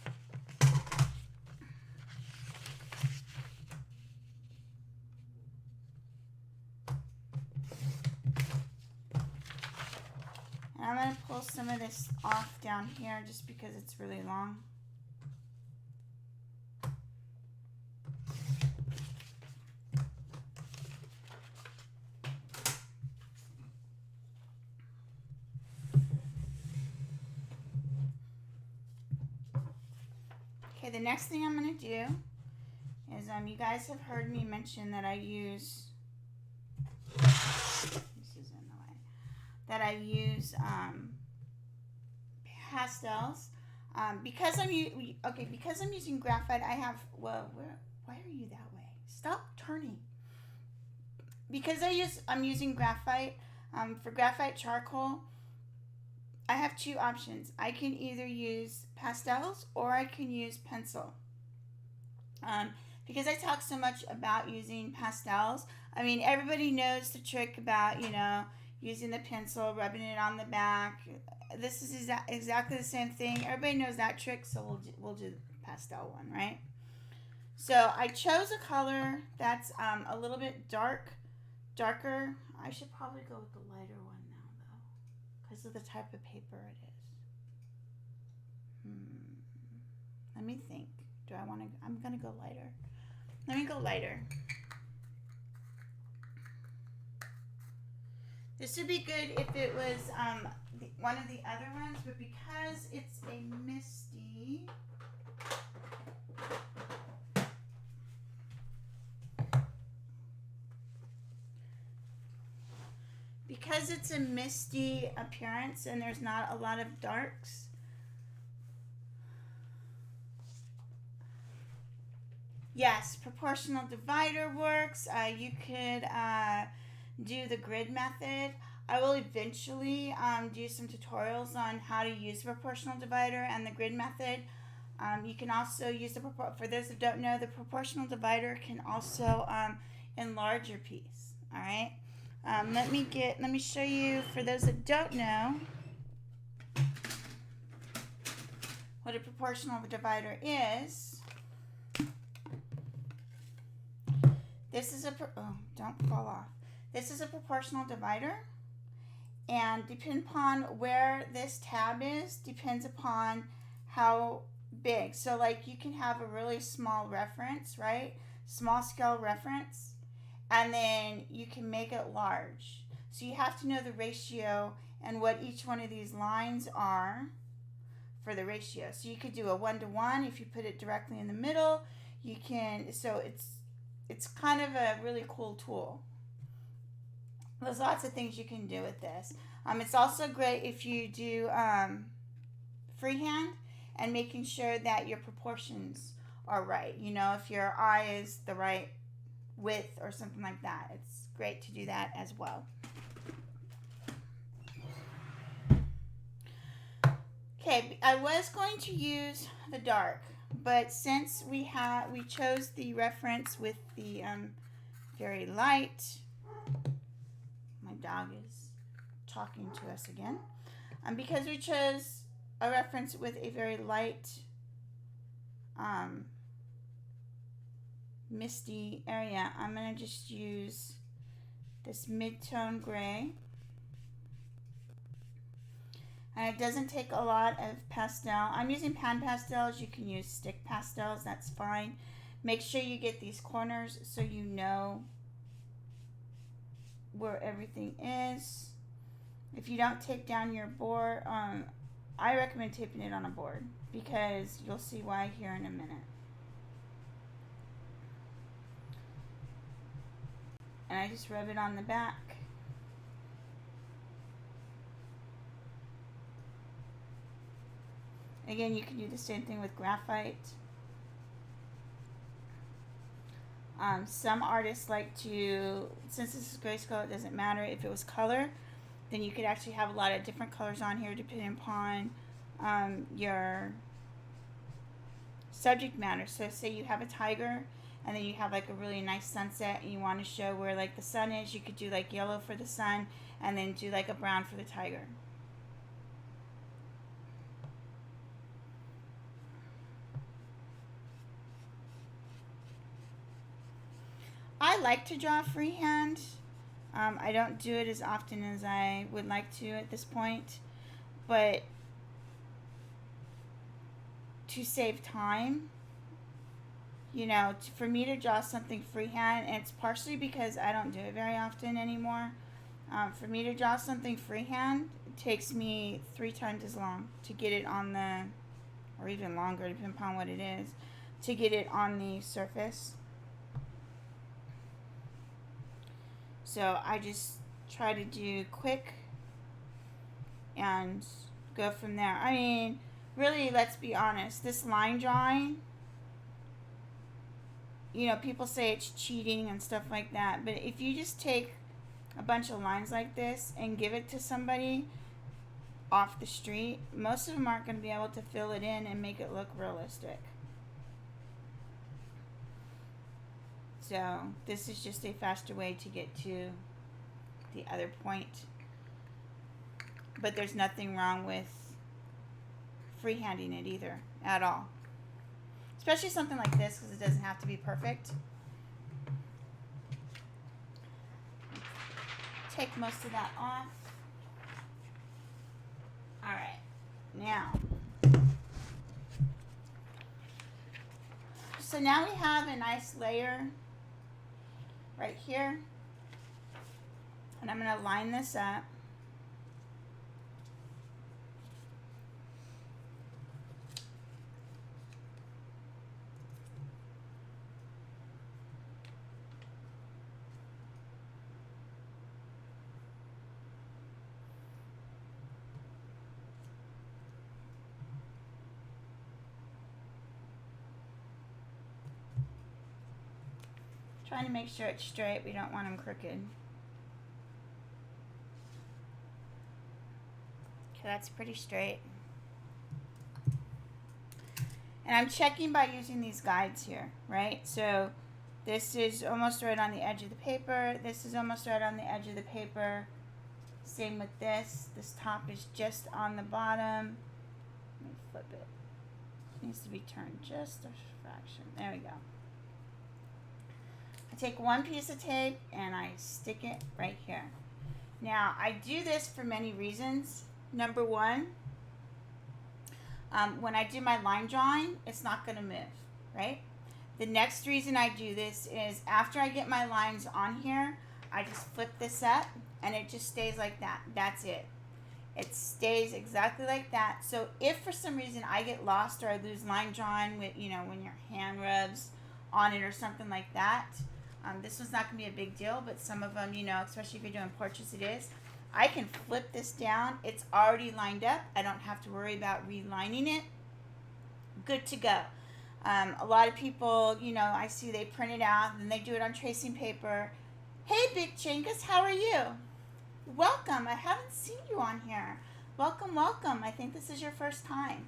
And I'm going to pull some of this off down here just because it's really long. Okay, the next thing I'm going to do is, you guys have heard me mention that I use, pastels. Because I'm using graphite, I have, well, why are you that way? Stop turning. Because I'm using graphite, for graphite charcoal, I have two options. I can either use pastels or I can use pencil. Because I talk so much about using pastels. I mean, everybody knows the trick about, using the pencil, rubbing it on the back. This is exactly the same thing. Everybody knows that trick, so we'll do the pastel one, right? So I chose a color that's a little bit darker. I should probably go with the lighter one now, though, because of the type of paper it is. Let me think. Do I want to? I'm gonna go lighter. Let me go lighter. This would be good if it was one of the other ones, but because it's a misty, appearance and there's not a lot of darks, yes, proportional divider works. You could do the grid method. I will eventually do some tutorials on how to use the proportional divider and the grid method. You can also use for those that don't know, the proportional divider can also enlarge your piece. All right. Let me show you, for those that don't know, what a proportional divider is. This is don't fall off. This is a proportional divider, and depending upon where this tab is, depends upon how big. So like you can have a really small reference, right? Small scale reference, and then you can make it large. So you have to know the ratio and what each one of these lines are for the ratio. So you could do a 1-to-1 if you put it directly in the middle. You can, so it's kind of a really cool tool. There's lots of things you can do with this. It's also great if you do freehand and making sure that your proportions are right. If your eye is the right width or something like that, it's great to do that as well. Okay, I was going to use the dark, but since we chose the reference with the very light. My dog is talking to us again. Because we chose a reference with a very light misty area, I'm going to just use this mid-tone gray. And it doesn't take a lot of pastel. I'm using pan pastels. You can use stick pastels. That's fine. Make sure you get these corners so you know where everything is. If you don't take down your board, I recommend taping it on a board because you'll see why here in a minute. And I just rub it on the back. Again, you can do the same thing with graphite. Some artists like to, since this is grayscale, it doesn't matter. If it was color, then you could actually have a lot of different colors on here depending upon your subject matter. So say you have a tiger and then you have like a really nice sunset and you want to show where like the sun is, you could do like yellow for the sun and then do like a brown for the tiger. I like to draw freehand. I don't do it as often as I would like to at this point, but to save time, for me to draw something freehand, and it's partially because I don't do it very often anymore. For me to draw something freehand, it takes me 3 times as long to get it on the, or even longer, depending upon what it is, to get it on the surface. So I just try to do quick and go from there. I mean, really, let's be honest. This line drawing, people say it's cheating and stuff like that. But if you just take a bunch of lines like this and give it to somebody off the street, most of them aren't going to be able to fill it in and make it look realistic. So this is just a faster way to get to the other point. But there's nothing wrong with freehanding it either, at all. Especially something like this, because it doesn't have to be perfect. Take most of that off. Alright, now. So now we have a nice layer right here. And I'm going to line this up. Trying to make sure it's straight. We don't want them crooked. Okay, that's pretty straight. And I'm checking by using these guides here, right? So this is almost right on the edge of the paper. This is almost right on the edge of the paper. Same with this. This top is just on the bottom. Let me flip it. It needs to be turned just a fraction. There we go. I take one piece of tape and I stick it right here. Now, I do this for many reasons. Number one, when I do my line drawing, it's not going to move, right? The next reason I do this is after I get my lines on here, I just flip this up and it just stays like that. That's it. It stays exactly like that. So if for some reason I get lost or I lose line drawing with, you know, when your hand rubs on it or something like that, this one's not going to be a big deal, but some of them, you know, especially if you're doing portraits, it is. I can flip this down. It's already lined up. I don't have to worry about relining it. Good to go. A lot of people, you know, I see they print it out and they do it on tracing paper. Hey, Big Chingus, how are you? Welcome. I haven't seen you on here. Welcome, welcome. I think this is your first time.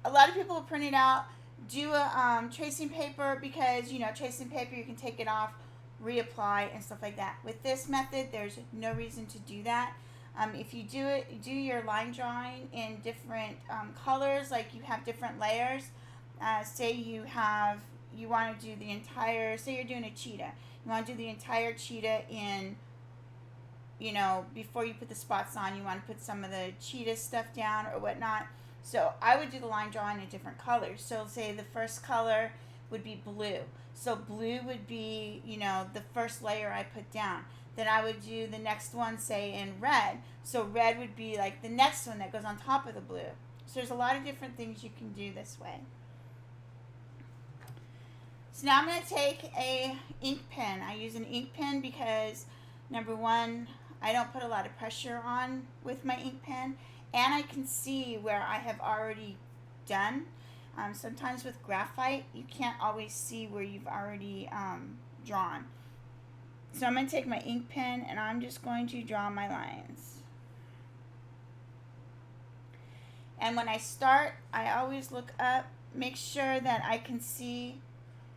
A lot of people will print it out, do a tracing paper because, you know, tracing paper, you can take it off, reapply, and stuff like that. With this method, there's no reason to do that. If you do your line drawing in different colors, like you have different layers. Say you want to do the entire, say you're doing a cheetah. You want to do the entire cheetah in, you know, before you put the spots on, you want to put some of the cheetah stuff down or whatnot. So I would do the line drawing in different colors. So say the first color would be blue. So blue would be, you know, the first layer I put down. Then I would do the next one, say, in red. So red would be like the next one that goes on top of the blue. So there's a lot of different things you can do this way. So now I'm going to take a ink pen. I use an ink pen because, number one, I don't put a lot of pressure on with my ink pen. And I can see where I have already done. Sometimes with graphite, you can't always see where you've already drawn. So I'm going to take my ink pen and I'm just going to draw my lines. And when I start, I always look up, make sure that I can see,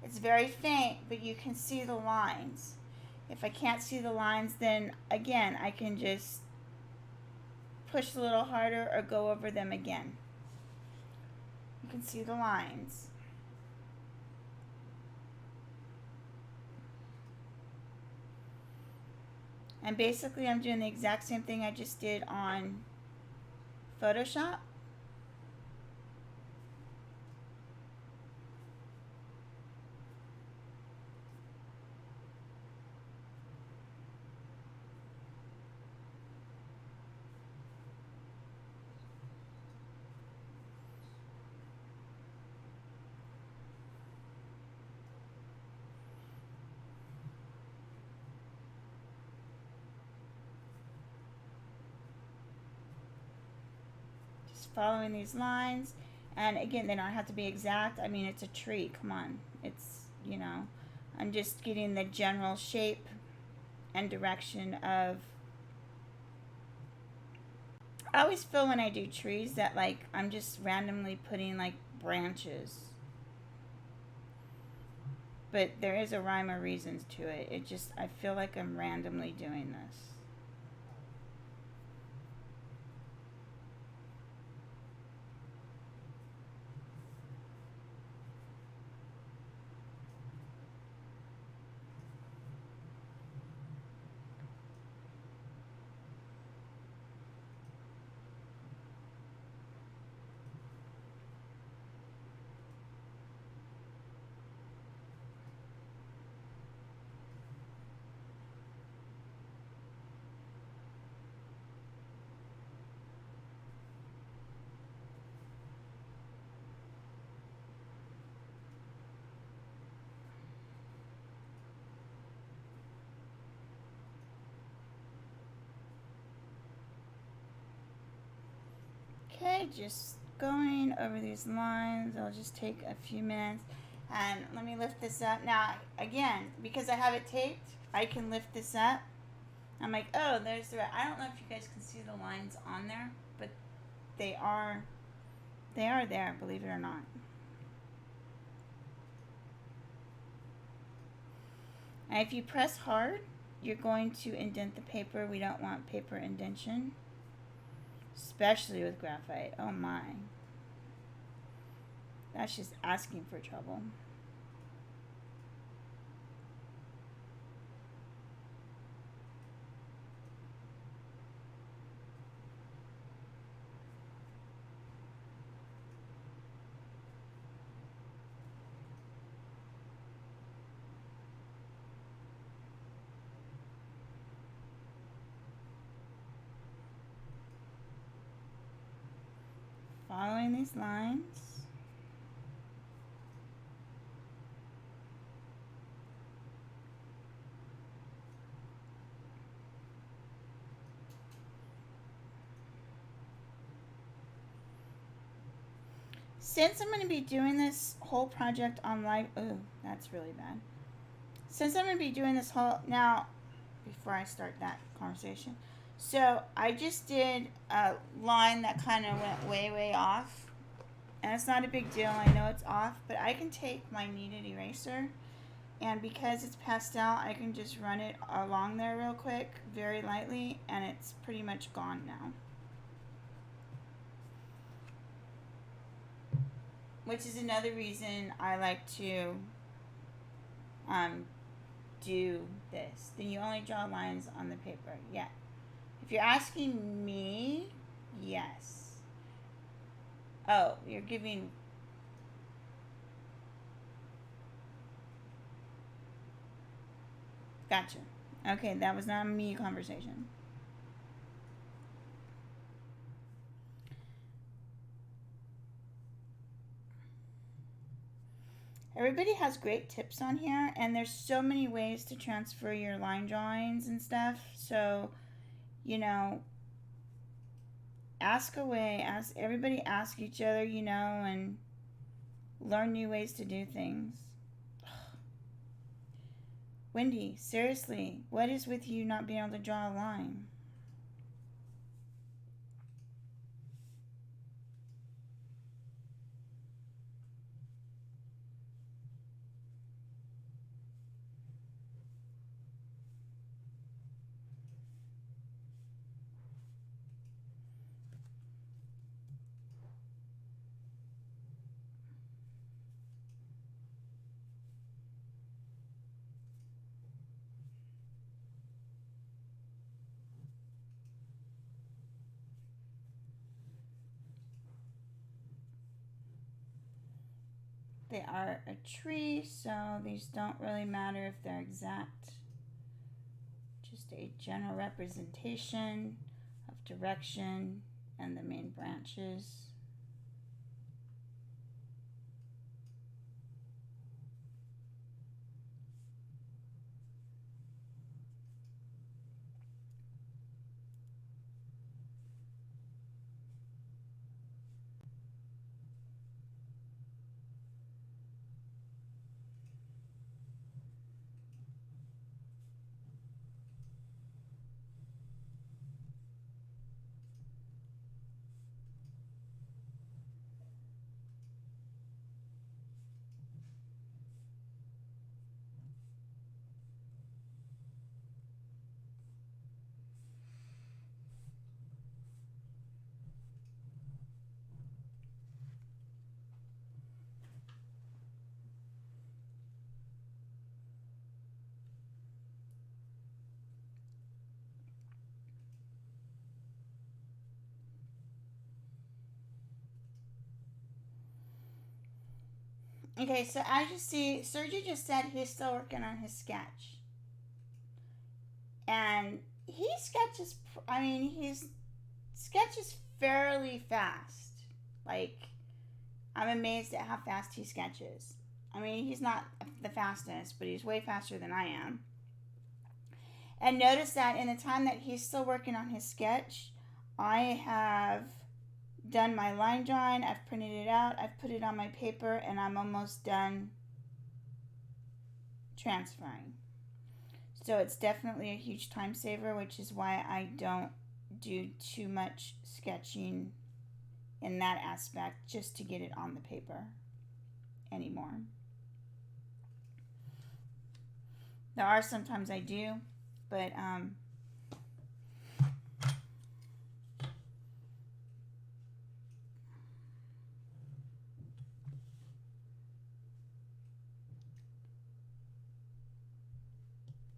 it's very faint, but you can see the lines. If I can't see the lines, then again, I can just push a little harder or go over them again. You can see the lines. And basically I'm doing the exact same thing I just did on Photoshop. Following these lines, and again, they don't have to be exact. I mean, it's a tree, come on, it's, you know, I'm just getting the general shape and direction of, I always feel when I do trees that like I'm just randomly putting like branches. But there is a rhyme or reason to it. It just, I feel like I'm randomly doing this. Okay, just going over these lines. I'll just take a few minutes. And let me lift this up. Now, again, because I have it taped, I can lift this up. I'm like, oh, there's the... I don't know if you guys can see the lines on there, but they are there, believe it or not. And if you press hard, you're going to indent the paper. We don't want paper indentation, especially with graphite. Oh my. That's just asking for trouble. Following these lines. Since I'm going to be doing this whole project on live, oh, that's really bad. Since I'm going to be doing this whole, now, before I start that conversation, so I just did a line that kind of went way, way off. And it's not a big deal. I know it's off, but I can take my kneaded eraser, and because it's pastel, I can just run it along there real quick, very lightly, and it's pretty much gone now. Which is another reason I like to do this. Then you only draw lines on the paper. Yeah. If you're asking me, yes. Oh, you're giving... Gotcha. Okay, that was not a me conversation. Everybody has great tips on here, and there's so many ways to transfer your line drawings and stuff. So, you know, ask away. Everybody ask each other, you know, and learn new ways to do things. Wendy, seriously, what is with you not being able to draw a line? They are a tree, so these don't really matter if they're exact. Just a general representation of direction and the main branches. Okay, so as you see, Sergio just said he's still working on his sketch. And he sketches, I mean, he's sketches fairly fast. Like, I'm amazed at how fast he sketches. I mean, he's not the fastest, but he's way faster than I am. And notice that in the time that he's still working on his sketch, I have done my line drawing, I've printed it out, I've put it on my paper, and I'm almost done transferring. So it's definitely a huge time saver, which is why I don't do too much sketching in that aspect just to get it on the paper anymore. There are sometimes I do, but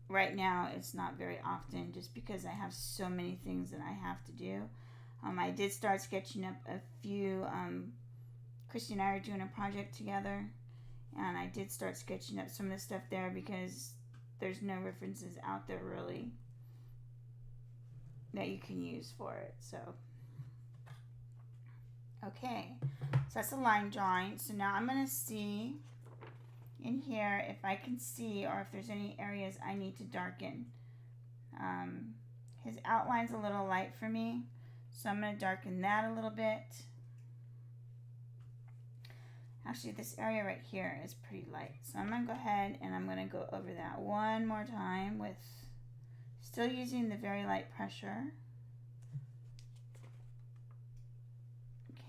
right now it's not very often just because I have so many things that I have to do. I did start sketching up a few. Christy and I are doing a project together, and I did start sketching up some of the stuff there because there's no references out there really that you can use for it. So, okay, so that's a line drawing. So now I'm going to see in here if I can see or if there's any areas I need to darken. His outline's a little light for me, so I'm going to darken that a little bit. Actually, this area right here is pretty light, so I'm going to go ahead and I'm going to go over that one more time with still using the very light pressure.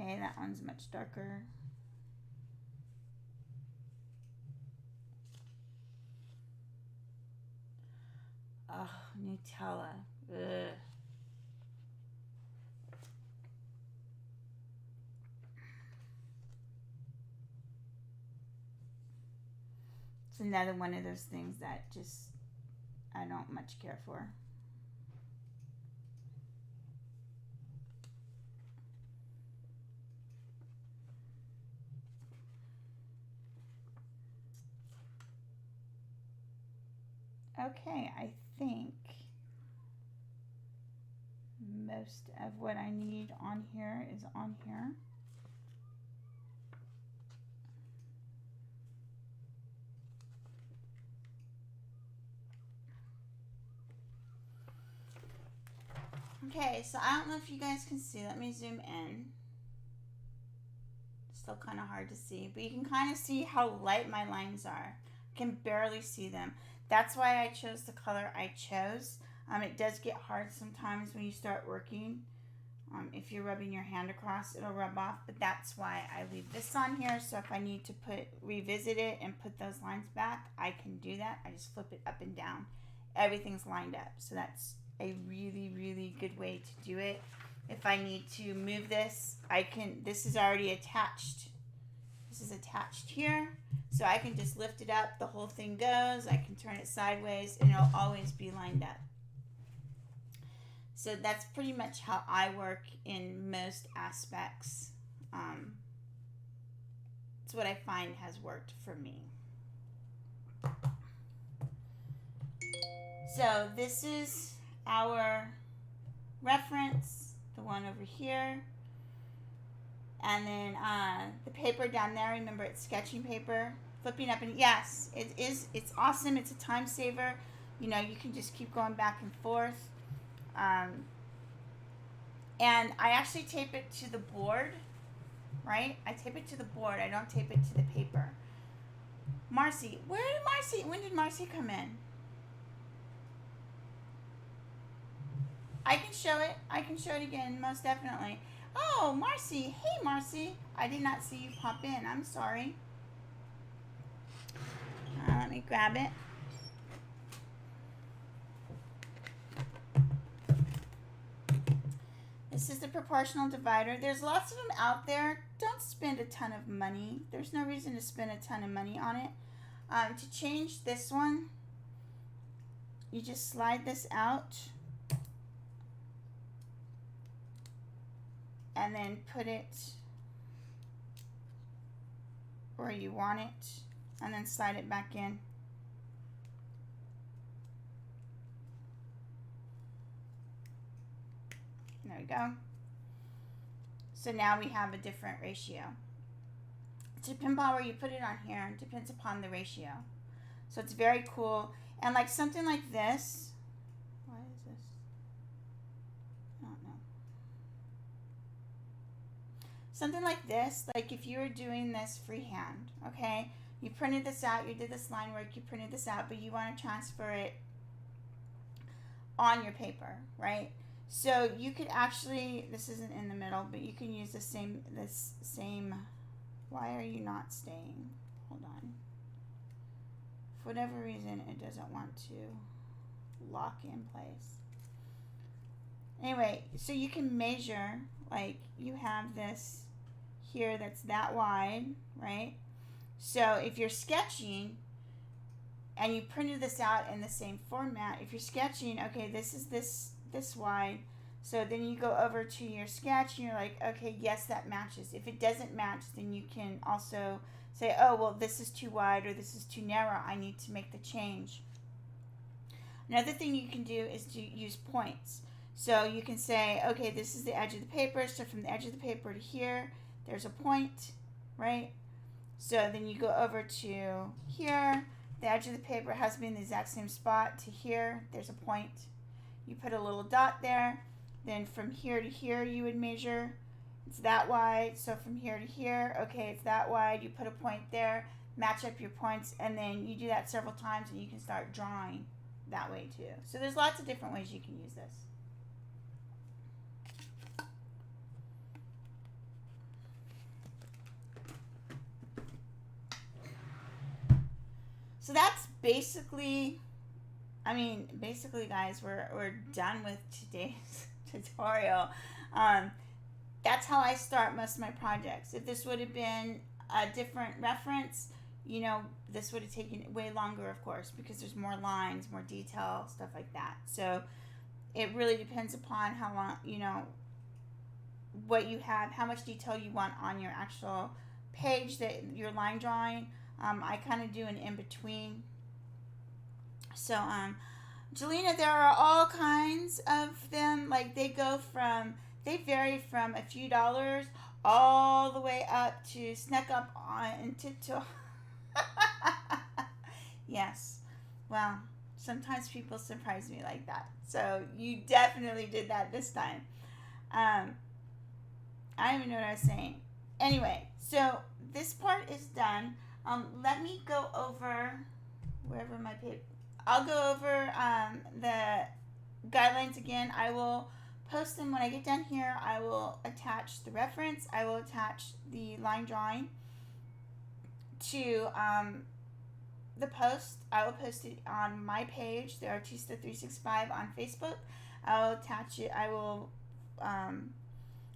Okay, that one's much darker. Oh, Nutella. Ugh. It's another one of those things that just I don't much care for. Okay, I think most of what I need on here is on here. Okay, so I don't know if you guys can see. Let me zoom in. Still kind of hard to see, but you can kind of see how light my lines are. I can barely see them. That's why I chose the color I chose. It does get hard sometimes when you start working. If you're rubbing your hand across, it'll rub off, but that's why I leave this on here. So if I need to revisit it and put those lines back, I can do that. I just flip it up and down. Everything's lined up. So that's a really, really good way to do it. If I need to move this, I can. This is already attached. This is attached here. So I can just lift it up. The whole thing goes. I can turn it sideways and it'll always be lined up. So that's pretty much how I work in most aspects. It's what I find has worked for me. So this is our reference, the one over here. And then the paper down there, remember it's sketching paper. Flipping up, and yes, it's awesome. It's a time saver. You know, you can just keep going back and forth. And I actually tape it to the board, right? I tape it to the board. I don't tape it to the paper. Marcy, when did Marcy come in? I can show it. I can show it again, most definitely. Oh, Marcy. Hey, Marcy. I did not see you pop in. I'm sorry. Let me grab it. This is the proportional divider. There's lots of them out there. Don't spend a ton of money. There's no reason to spend a ton of money on it. To change this one, you just slide this out and then put it where you want it, and then slide it back in. There we go. So now we have a different ratio. Depending on where you put it on here, depends upon the ratio. So it's very cool. And like something like this, why is this? I don't know. Something like this, like if you were doing this freehand, okay? You printed this out, you did this line work, you printed this out, but you want to transfer it on your paper, right? So you could actually, this isn't in the middle, but you can use this same, why are you not staying? Hold on. For whatever reason, it doesn't want to lock in place. Anyway, so you can measure, like you have this here that's that wide, right? So if you're sketching and you printed this out in the same format, if you're sketching, okay, this is this wide, so then you go over to your sketch and you're like, okay, yes, that matches. If it doesn't match, then you can also say, oh, well, this is too wide or this is too narrow, I need to make the change. Another thing you can do is to use points. So you can say, okay, this is the edge of the paper, so from the edge of the paper to here, there's a point, right? So then you go over to here, the edge of the paper has to be in the exact same spot to here, there's a point. You put a little dot there, then from here to here you would measure, it's that wide, so from here to here, okay, it's that wide, you put a point there, match up your points, and then you do that several times and you can start drawing that way too. So there's lots of different ways you can use this. So that's basically, guys, we're done with today's tutorial. That's how I start most of my projects. If this would have been a different reference, you know, this would have taken way longer, of course, because there's more lines, more detail, stuff like that. So it really depends upon how long, you know, what you have, how much detail you want on your actual page that you're line drawing. I kind of do an in-between. So, Jelena, there are all kinds of them. Like they vary from a few dollars all the way up to snuck up on to Yes. Well, sometimes people surprise me like that. So you definitely did that this time. I don't even know what I was saying. Anyway, so this part is done. Let me go over wherever my paper. I'll go over the guidelines again. I will post them when I get done here. I will attach the reference. I will attach the line drawing to the post. I will post it on my page, the Artista 365 on Facebook. I will attach it. I will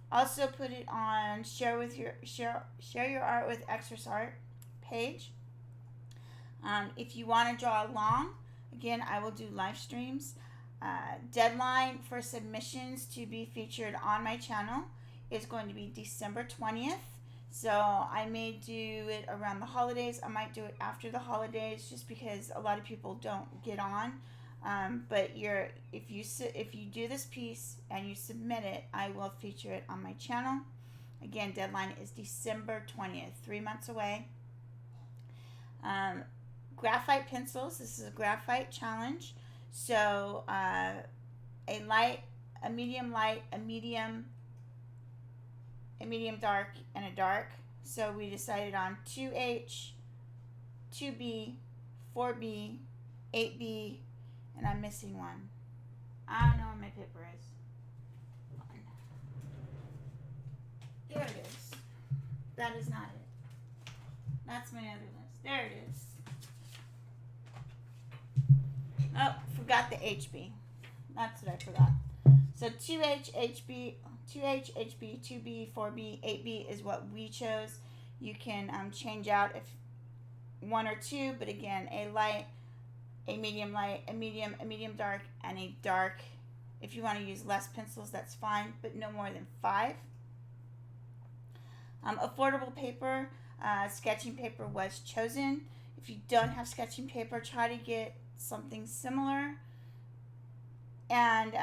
also put it on share your art with Express Art page. If you want to draw along, again, I will do live streams. Deadline for submissions to be featured on my channel is going to be December 20th. So I may do it around the holidays. I might do it after the holidays just because a lot of people don't get on. But if you do this piece and you submit it, I will feature it on my channel. Again, deadline is December 20th, 3 months away. Graphite pencils. This is a graphite challenge. So a light, a medium light, a medium dark, and a dark. So we decided on 2H, 2B, 4B, 8B, and I'm missing one. I don't know where my paper is. There it is. That is not it. That's my other list. There it is. Oh, forgot the HB. That's what I forgot. So 2H, HB, 2H, HB, 2B, 4B, 8B is what we chose. You can change out if one or two, but again, a light, a medium light, a medium dark, and a dark. If you want to use less pencils, that's fine, but no more than 5. Affordable paper. sketching paper was chosen. If you don't have sketching paper, try to get something similar. And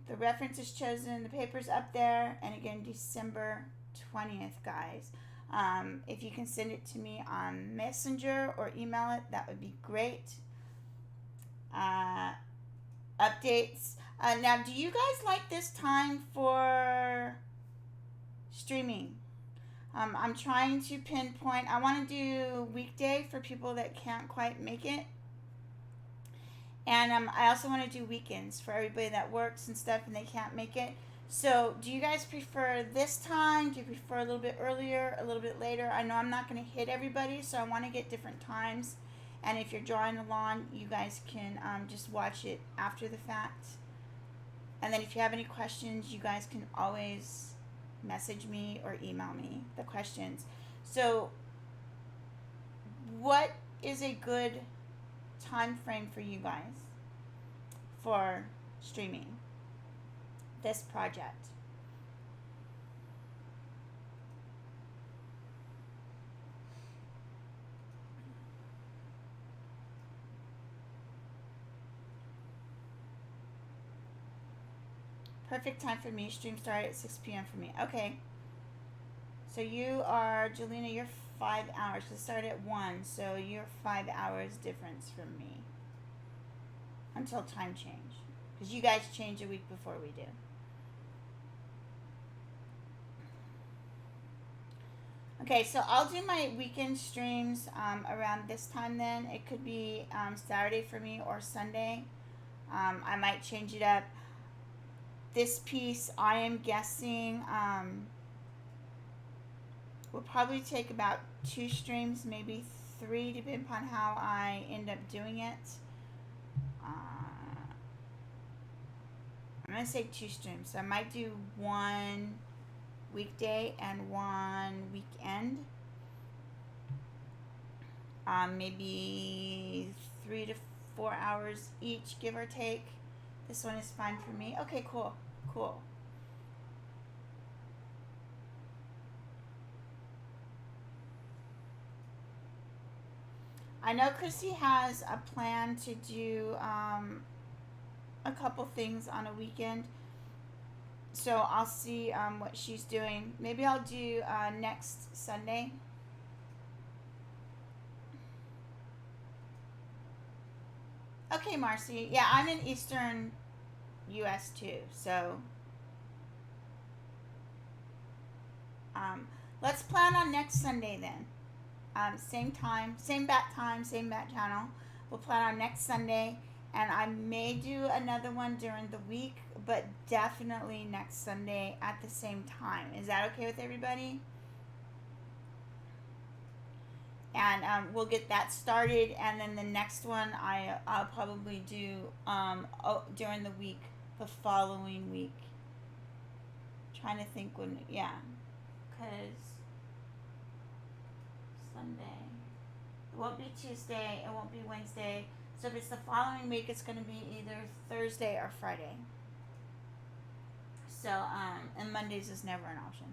the reference is chosen. The paper's up there. And again, December 20th, guys. If you can send it to me on Messenger or email it, that would be great. Updates. Now, do you guys like this time for streaming? I'm trying to pinpoint. I want to do weekday for people that can't quite make it. And I also want to do weekends for everybody that works and stuff and they can't make it. So, do you guys prefer this time? Do you prefer a little bit earlier, a little bit later? I know I'm not going to hit everybody, so I want to get different times. And if you're drawing along, you guys can just watch it after the fact. And then if you have any questions, you guys can always message me or email me the questions. So, what is a good time frame for you guys for streaming this project? Perfect time for me. Stream started at 6 p.m. for me. Okay. So you are, Jelena, you're 5 hours. It started at 1, so you're 5 hours difference from me. Until time change. Because you guys change a week before we do. Okay, so I'll do my weekend streams around this time then. It could be Saturday for me or Sunday. I might change it up. This piece, I am guessing, will probably take about 2 streams, maybe 3, depending upon how I end up doing it. I'm going to say 2 streams. So I might do 1 weekday and 1 weekend. Maybe 3 to 4 hours each, give or take. This one is fine for me. Okay, cool. Cool. I know Chrissy has a plan to do a couple things on a weekend. So I'll see what she's doing. Maybe I'll do next Sunday. Okay, Marcy. Yeah, I'm in Eastern US too, so let's plan on next Sunday then. Same time, same bat time, same bat channel. We'll plan on next Sunday, and I may do another one during the week, but definitely next Sunday at the same time. Is that okay with everybody? And we'll get that started, and then the next one I'll probably do during the week, the following week. Trying to think when, yeah, because Sunday, it won't be Tuesday, it won't be Wednesday. So if it's the following week, it's going to be either Thursday or Friday. So and Mondays is never an option.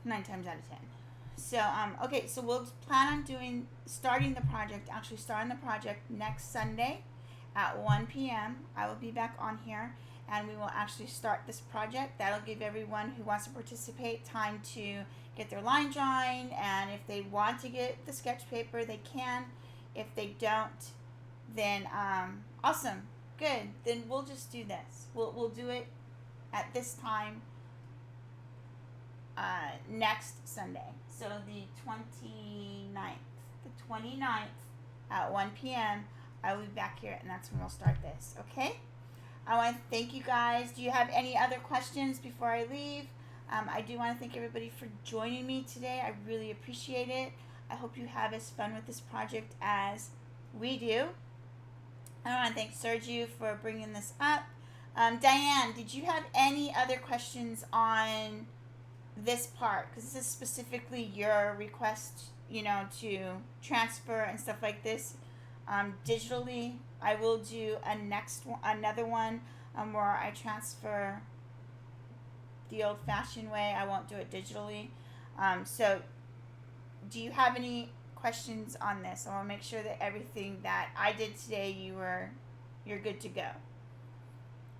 9 times out of 10. So, okay, so we'll plan on starting the project next Sunday at 1 p.m. I will be back on here, and we will actually start this project. That'll give everyone who wants to participate time to get their line drawing, and if they want to get the sketch paper, they can. If they don't, then, awesome, good. Then we'll just do this. We'll do it at this time next Sunday. So the 29th. The 29th at 1 p.m. I will be back here, and that's when we'll start this. Okay? I want to thank you guys. Do you have any other questions before I leave? I do want to thank everybody for joining me today. I really appreciate it. I hope you have as fun with this project as we do. I want to thank Sergio for bringing this up. Diane, did you have any other questions on this part? Because this is specifically your request, to transfer and stuff like this digitally. I will do another one where I transfer the old-fashioned way. I won't do it digitally. So do you have any questions on this? I want to make sure that everything that I did today, you're good to go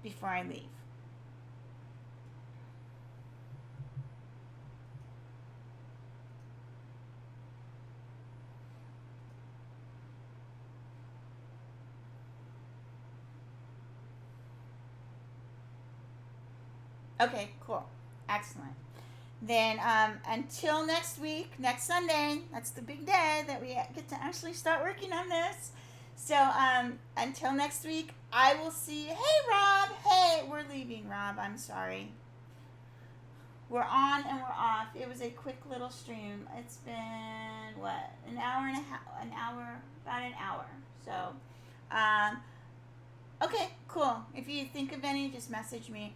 before I leave. Okay, cool. Excellent. Then until next week, next Sunday, that's the big day that we get to actually start working on this. So until next week, I will see you. Hey, Rob. Hey, we're leaving, Rob. I'm sorry. We're on and we're off. It was a quick little stream. It's been, what, an hour and a half, about an hour. So, okay, cool. If you think of any, just message me.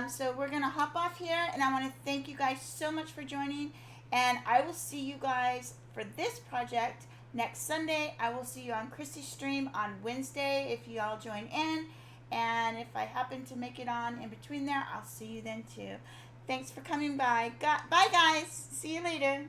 So we're going to hop off here, and I want to thank you guys so much for joining, and I will see you guys for this project next Sunday. I will see you on Chrissy's stream on Wednesday if you all join in, and if I happen to make it on in between there, I'll see you then too. Thanks for coming by. Bye, guys. See you later.